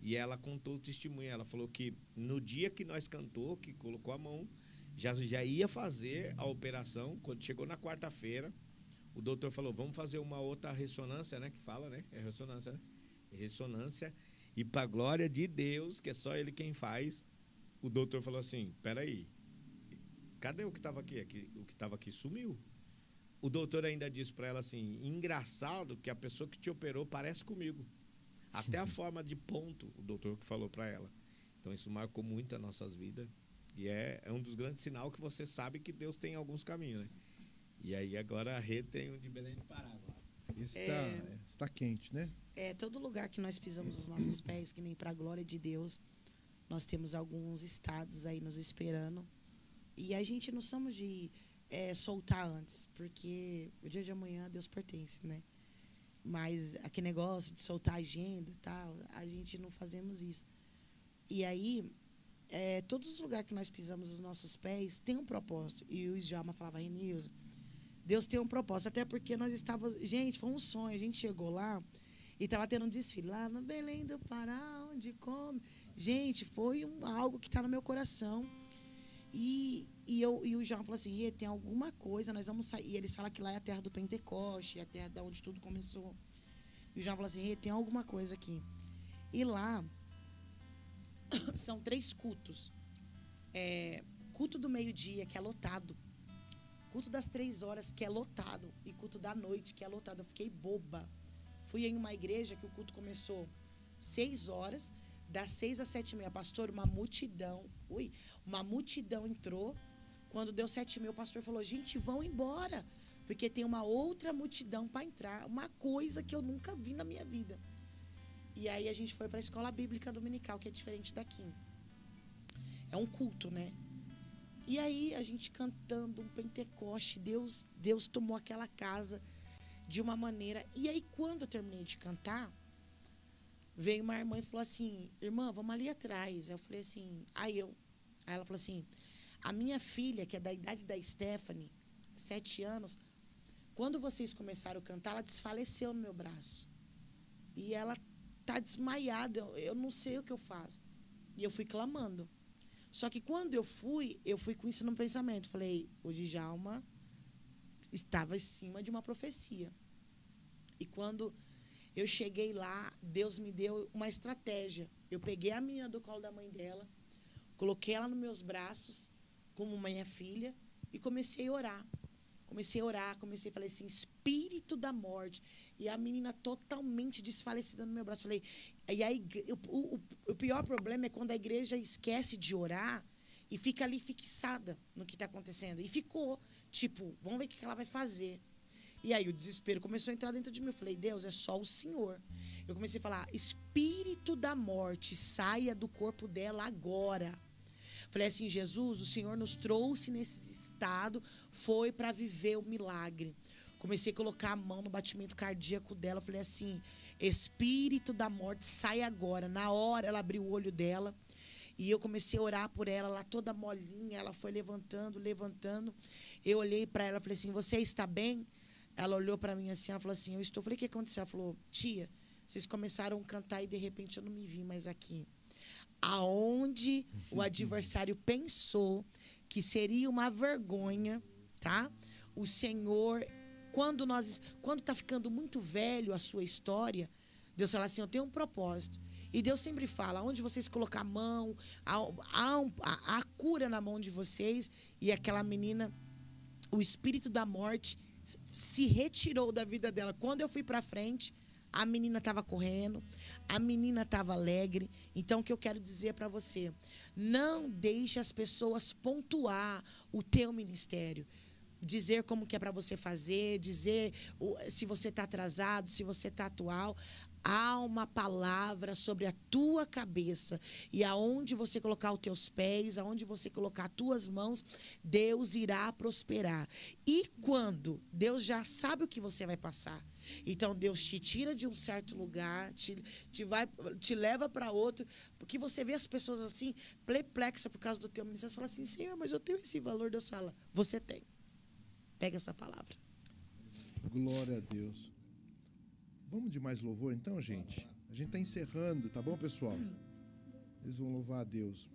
E ela contou o testemunho. Ela falou que no dia que nós cantou, que colocou a mão, já ia fazer a operação. Quando chegou na quarta-feira, o doutor falou, vamos fazer uma outra ressonância, né? Que fala, né? É ressonância, né? Ressonância. E para glória de Deus, que é só ele quem faz, o doutor falou assim, peraí, cadê o que estava aqui? O que estava aqui sumiu. O doutor ainda disse para ela assim, engraçado que a pessoa que te operou parece comigo. Até a forma de ponto, o doutor que falou para ela. Então isso marcou muito as nossas vidas. E é um dos grandes sinais que você sabe que Deus tem alguns caminhos, né? E aí agora a Rê tem um de Belém do Pará agora. Está quente, né? Todo lugar que nós pisamos os nossos pés, que nem para a glória de Deus, nós temos alguns estados aí nos esperando. E a gente não somos de soltar antes, porque o dia de amanhã Deus pertence, né? Mas aquele negócio de soltar agenda e tal, a gente não fazemos isso. E aí, todos os lugares que nós pisamos os nossos pés tem um propósito. E o Djalma falava, Renilza, Deus tem um propósito. Até porque nós estávamos... Gente, foi um sonho. A gente chegou lá e estava tendo um desfile lá no Belém do Pará, onde come. Gente, foi algo que está no meu coração. E o João falou assim, tem alguma coisa, nós vamos sair. E eles falam que lá é a terra do Pentecoste, é a terra de onde tudo começou. E o João falou assim, tem alguma coisa aqui. E lá são 3 cultos. Culto do meio-dia, que é lotado. Culto das 3 horas, que é lotado. E culto da noite, que é lotado. Eu fiquei boba. Fui em uma igreja que o culto começou 6 horas, das 6 às 7h30. Pastor, uma multidão entrou. Quando deu 7h30, o pastor falou, gente, vão embora, porque tem uma outra multidão para entrar. Uma coisa que eu nunca vi na minha vida. E aí a gente foi para a escola bíblica dominical, que é diferente daqui. É um culto, né? E aí a gente cantando um Pentecoste, Deus tomou aquela casa. de uma maneira. E aí, quando eu terminei de cantar, veio uma irmã e falou assim: irmã, vamos ali atrás. Eu falei assim, aí ela falou assim: a minha filha, que é da idade da Stephanie, 7 anos, quando vocês começaram a cantar, ela desfaleceu no meu braço. E ela tá desmaiada, eu não sei o que eu faço. E eu fui clamando. Só que quando eu fui com isso no pensamento. Falei, o Djalma estava em cima de uma profecia. E quando eu cheguei lá, Deus me deu uma estratégia. Eu peguei a menina do colo da mãe dela, coloquei ela nos meus braços, como minha filha, e comecei a orar. Falei assim, espírito da morte. E a menina totalmente desfalecida no meu braço. Falei, e aí, o pior problema é quando a igreja esquece de orar e fica ali fixada no que está acontecendo. E ficou, tipo, vamos ver o que ela vai fazer. E aí o desespero começou a entrar dentro de mim. Eu falei, Deus, é só o Senhor. Eu comecei a falar, espírito da morte, saia do corpo dela agora. Falei assim, Jesus, o Senhor nos trouxe nesse estado, foi para viver o milagre. Comecei a colocar a mão no batimento cardíaco dela. Falei assim, espírito da morte, sai agora. Na hora, ela abriu o olho dela. E eu comecei a orar por ela, lá toda molinha. Ela foi levantando. Eu olhei para ela, falei assim, você está bem? Ela olhou para mim assim, ela falou assim, eu estou. Falei, o que aconteceu? Ela falou, tia, vocês começaram a cantar e de repente eu não me vi mais aqui. Aonde o adversário pensou que seria uma vergonha, tá? O Senhor, quando está ficando muito velho a sua história, Deus fala assim, eu tenho um propósito. E Deus sempre fala, onde vocês colocar a mão, a cura na mão de vocês. E aquela menina, o espírito da morte se retirou da vida dela. Quando eu fui para frente, a menina estava correndo, a menina estava alegre. Então, o que eu quero dizer para você, não deixe as pessoas pontuar o teu ministério. Dizer como que é para você fazer, dizer se você está atrasado, se você está atual. Há uma palavra sobre a tua cabeça. E aonde você colocar os teus pés, aonde você colocar as tuas mãos, Deus irá prosperar. E quando Deus já sabe o que você vai passar, então Deus te tira de um certo lugar, te leva para outro, porque você vê as pessoas assim, perplexas por causa do teu ministério, você fala assim, Senhor, mas eu tenho esse valor. Deus fala, você tem. Pega essa palavra. Glória a Deus. Vamos de mais louvor então, gente? A gente está encerrando, tá bom, pessoal? Eles vão louvar a Deus.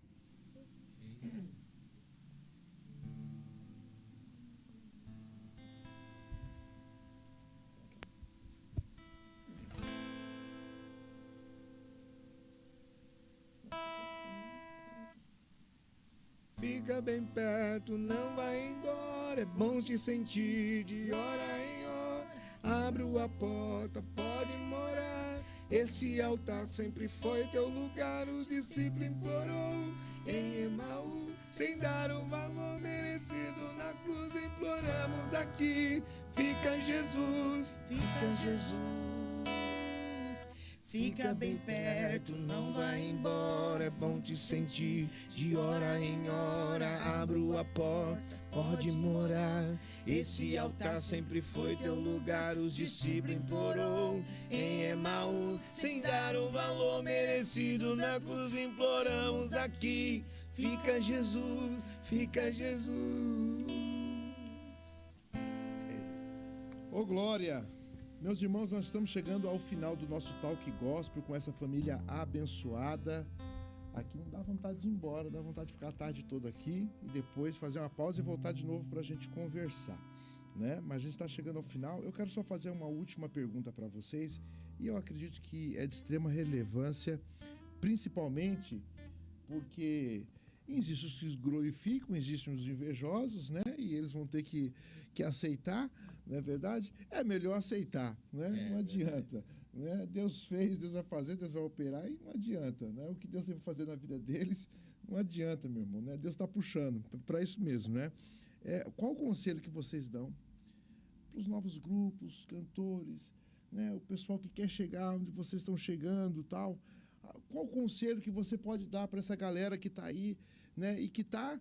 Fica bem perto, não vai embora. É bom te sentir de hora em hora. Abro a porta, pode morar. Esse altar sempre foi teu lugar. Os discípulos implorou em Emaús, sem dar o valor merecido na cruz. Imploramos aqui, fica Jesus, fica Jesus. Fica bem perto, não vai embora. É bom te sentir de hora em hora. Abro a porta, pode morar. Esse altar sempre foi teu lugar. Os discípulos implorou em Emaús, sem dar o valor merecido na cruz. Imploramos aqui, fica Jesus, fica Jesus. Ô, glória! Meus irmãos, nós estamos chegando ao final do nosso Talk Gospel com essa família abençoada. Aqui não dá vontade de ir embora, dá vontade de ficar a tarde toda aqui e depois fazer uma pausa e voltar de novo para a gente conversar, né? Mas a gente está chegando ao final. Eu quero só fazer uma última pergunta para vocês e eu acredito que é de extrema relevância, principalmente porque existem os que glorificam, existem os invejosos, né? E eles vão ter que aceitar, não é verdade? É melhor aceitar, né? Não adianta, né? Deus fez, Deus vai fazer, Deus vai operar e não adianta, né? O que Deus tem para fazer na vida deles, não adianta, meu irmão, né? Deus está puxando para isso mesmo, né? Qual o conselho que vocês dão para os novos grupos, cantores, né? O pessoal que quer chegar onde vocês estão chegando, tal? Qual o conselho que você pode dar para essa galera que está aí, né? E que tá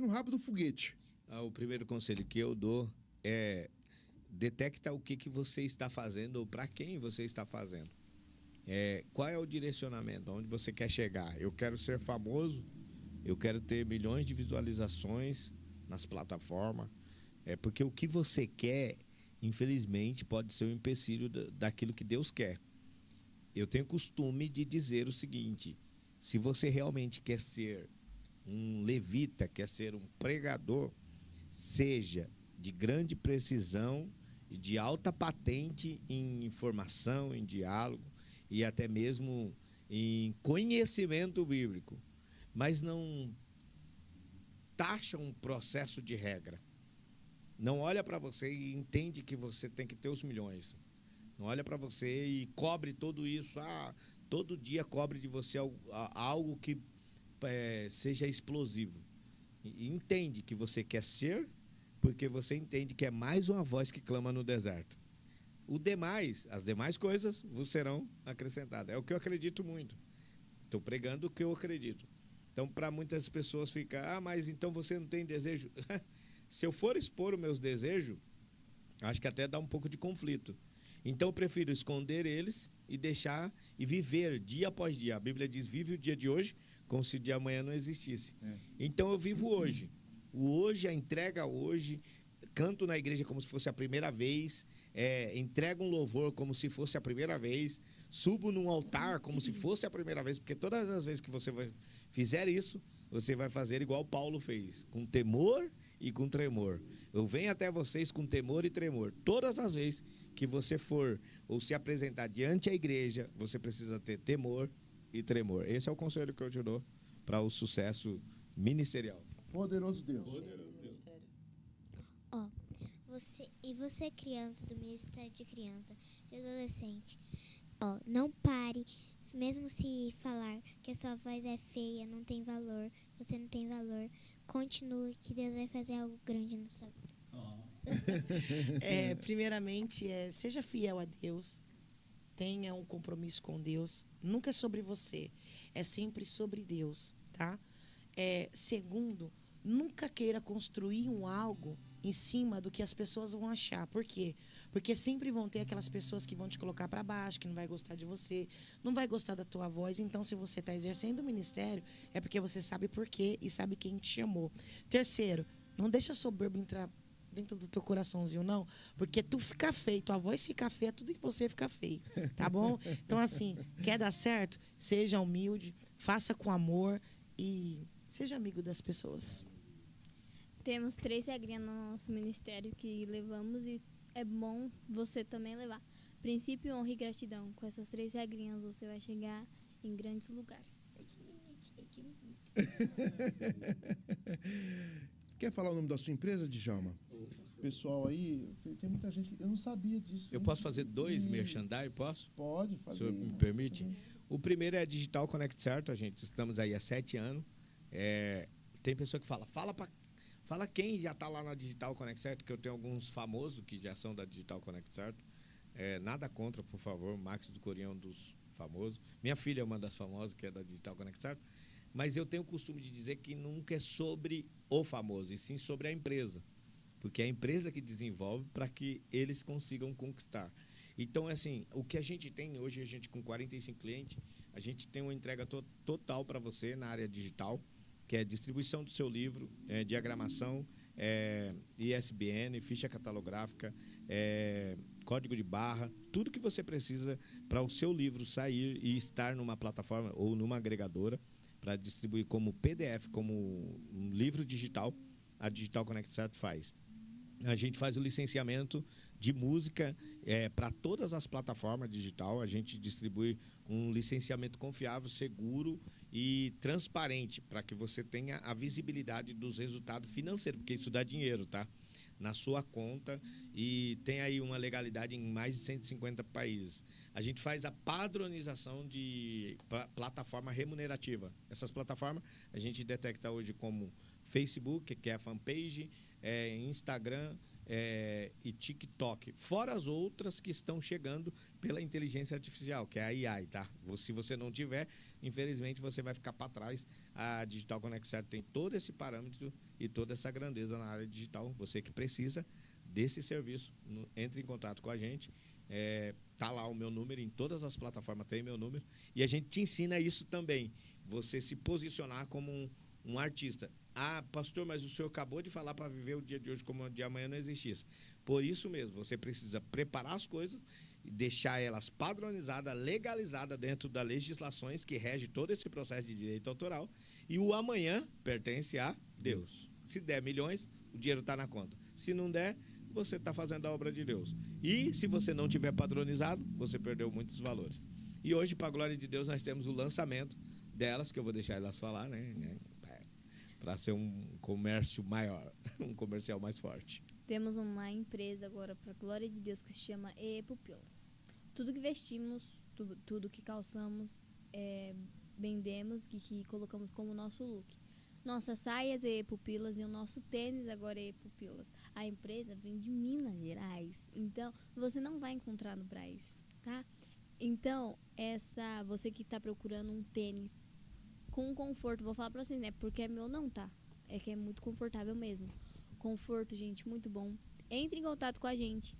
no rabo do foguete? O primeiro conselho que eu dou é detecta o que você está fazendo ou para quem você está fazendo. Qual é o direcionamento? Onde você quer chegar? Eu quero ser famoso, eu quero ter milhões de visualizações nas plataformas. Porque o que você quer, infelizmente, pode ser um empecilho daquilo que Deus quer. Eu tenho costume de dizer o seguinte: se você realmente quer ser um levita, quer ser um pregador, seja de grande precisão e de alta patente em informação, em diálogo e até mesmo em conhecimento bíblico, mas não taxa um processo de regra. Não olha para você e entende que você tem que ter os milhões. Não olha para você e cobre tudo isso. Todo dia cobre de você algo que seja explosivo. E entende que você quer ser, porque você entende que é mais uma voz que clama no deserto. As demais coisas vos serão acrescentadas. É o que eu acredito muito. Estou pregando o que eu acredito. Então, para muitas pessoas fica, mas então você não tem desejo? Se eu for expor os meus desejos, acho que até dá um pouco de conflito. Então, eu prefiro esconder eles e deixar e viver dia após dia. A Bíblia diz, vive o dia de hoje como se o de amanhã não existisse. Então, eu vivo hoje. O hoje, a entrega hoje, canto na igreja como se fosse a primeira vez, entrego um louvor como se fosse a primeira vez, subo num altar como se fosse a primeira vez, porque todas as vezes que você fizer isso, você vai fazer igual Paulo fez, com temor e com tremor. Eu venho até vocês com temor e tremor. Todas as vezes que você for ou se apresentar diante da igreja, você precisa ter temor e tremor. Esse é o conselho que eu te dou para o sucesso ministerial. Poderoso Deus. Você criança do Ministério de Criança e Adolescente, não pare, mesmo se falar que a sua voz é feia, não tem valor, você não tem valor, continue que Deus vai fazer algo grande na sua vida. Primeiramente, seja fiel a Deus, tenha um compromisso com Deus, nunca é sobre você, é sempre sobre Deus, tá? Segundo, nunca queira construir algo em cima do que as pessoas vão achar. Por quê? Porque sempre vão ter aquelas pessoas que vão te colocar para baixo, que não vai gostar de você, não vai gostar da tua voz. Então, se você está exercendo o ministério, é porque você sabe por quê e sabe quem te chamou. Terceiro, não deixa soberbo entrar dentro do teu coraçãozinho, não. Porque tu ficar feio, tua voz ficar feia, tudo que você fica feio, tá bom? Então, assim, quer dar certo? Seja humilde, faça com amor e seja amigo das pessoas. Temos 3 regrinhas no nosso ministério que levamos e é bom você também levar. Princípio, honra e gratidão. Com essas 3 regrinhas você vai chegar em grandes lugares. Quer falar o nome da sua empresa, Djalma? Pessoal aí, tem muita gente que eu não sabia disso. Eu posso fazer 2 merchandise, posso? Pode fazer. O senhor me permite? Sim. O primeiro é Digital Connect Certo, estamos aí há 7 anos. Tem pessoa que fala quem já está lá na Digital Connect Certo, que eu tenho alguns famosos que já são da Digital Connect Certo. Nada contra, por favor, Max do Corinhão, um dos famosos. Minha filha é uma das famosas, que é da Digital Connect Certo. Mas eu tenho o costume de dizer que nunca é sobre o famoso, e sim sobre a empresa. Porque é a empresa que desenvolve para que eles consigam conquistar. Então, assim, o que a gente tem hoje, a gente com 45 clientes, a gente tem uma entrega total para você na área digital, que é distribuição do seu livro, diagramação, ISBN, ficha catalográfica, código de barra, tudo que você precisa para o seu livro sair e estar numa plataforma ou numa agregadora para distribuir como PDF, como um livro digital, a Digital Connect Certo faz. A gente faz o licenciamento de música para todas as plataformas digital. A gente distribui um licenciamento confiável, seguro e transparente para que você tenha a visibilidade dos resultados financeiros, porque isso dá dinheiro, tá? Na sua conta e tem aí uma legalidade em mais de 150 países. A gente faz a padronização de plataforma remunerativa. Essas plataformas a gente detecta hoje como Facebook, que é a fanpage, Instagram e TikTok. Fora as outras que estão chegando pela inteligência artificial, que é a AI, tá? Se você não tiver, infelizmente você vai ficar para trás. A Digital Connect Certo tem todo esse parâmetro e toda essa grandeza na área digital. Você que precisa desse serviço, entre em contato com a gente. Tá lá o meu número, em todas as plataformas tem meu número. E a gente te ensina isso também. Você se posicionar como um artista. Ah, pastor, mas o senhor acabou de falar para viver o dia de hoje como o de amanhã não existisse. Por isso mesmo, você precisa preparar as coisas e deixar elas padronizadas, legalizadas dentro das legislações que regem todo esse processo de direito autoral. E o amanhã pertence a Deus. Se der milhões, o dinheiro está na conta. Se não der, você está fazendo a obra de Deus. E se você não tiver padronizado, você perdeu muitos valores. E hoje, para a glória de Deus, nós temos o lançamento delas, que eu vou deixar elas falar, né? Para ser um comércio maior, um comercial mais forte. Temos uma empresa agora, para a glória de Deus, que se chama E Pupilas. Tudo que vestimos, tudo que calçamos, vendemos, que colocamos como nosso look. Nossas saias e pupilas e o nosso tênis agora é pupilas. A empresa vem de Minas Gerais, então você não vai encontrar no Brás, tá? Então, você que está procurando um tênis com conforto, vou falar para vocês, né? Porque é meu não, tá? É que é muito confortável mesmo. Conforto, gente, muito bom. Entre em contato com a gente,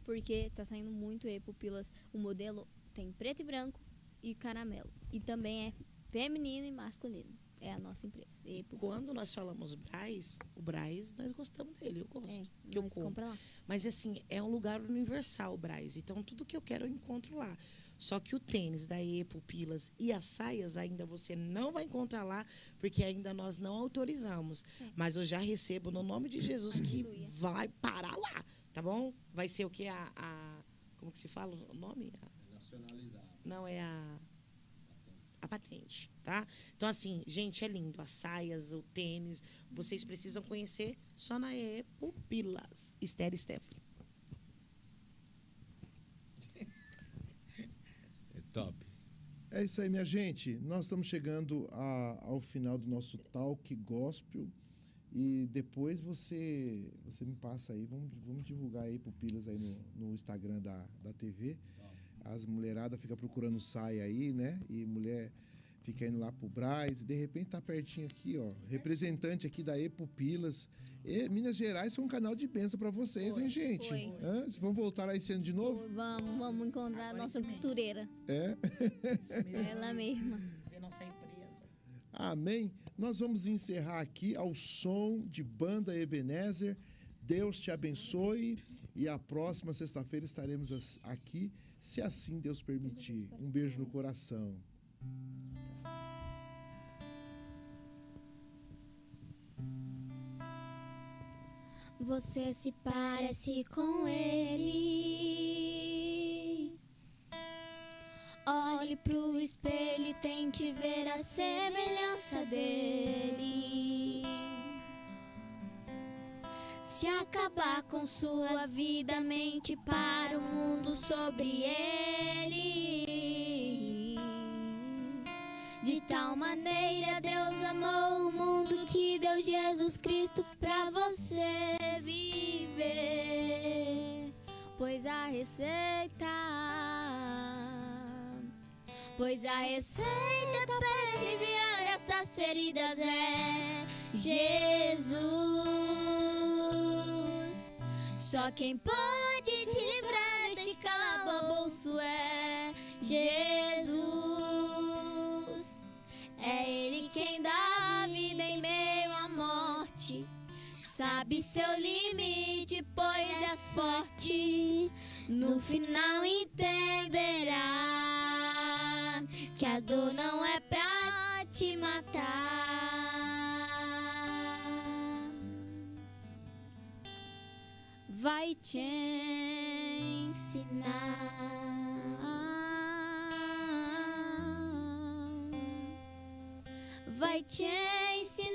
porque tá saindo muito pupilas. O modelo tem preto e branco e caramelo. E também é feminino e masculino. É a nossa empresa. Quando nós falamos Brás, o Brás, nós gostamos dele, eu gosto. Que eu compro. Lá. Mas assim, é um lugar universal o Brás. Então, tudo que eu quero eu encontro lá. Só que o tênis da Pupilas e as saias ainda você não vai encontrar lá, porque ainda nós não autorizamos. Mas eu já recebo no nome de Jesus que vai parar lá, tá bom? Vai ser o que? Como que se fala o nome? Nacionalizado. Não, é a patente, tá? Então, assim, gente, é lindo. As saias, o tênis, vocês precisam conhecer só na Pupilas. Esther e Stephanie. Top. É isso aí, minha gente. Nós estamos chegando ao final do nosso Talk Gospel. E depois você me passa aí, vamos divulgar aí Pupilas aí no Instagram da TV. As mulheradas ficam procurando saia aí, né? E mulher fica indo lá pro Brás. E de repente tá pertinho aqui, ó. Representante aqui da Pupilas. E Minas Gerais foi um canal de bênção para vocês, hein, gente? Foi. Vocês vão voltar aí esse ano de novo? Vamos encontrar a nossa costureira. Ela mesma. Ver nossa empresa. Amém? Nós vamos encerrar aqui ao som de Banda Ebenezer. Deus te abençoe. E a próxima sexta-feira estaremos aqui, se assim Deus permitir. Um beijo no coração. Você se parece com ele. Olhe pro espelho e tente ver a semelhança dele. Se acabar com sua vida, mente para o mundo sobre ele. De tal maneira Deus amou o mundo que deu Jesus Cristo pra você viver. Pois a receita para aliviar essas feridas é Jesus. Só quem pode te livrar deste calabouço é Jesus. É Ele quem dá a vida em meio à morte. Sabe seu limite, pois és forte. No final entenderá que a dor não é pra te matar. Vai te ensinar. Vai te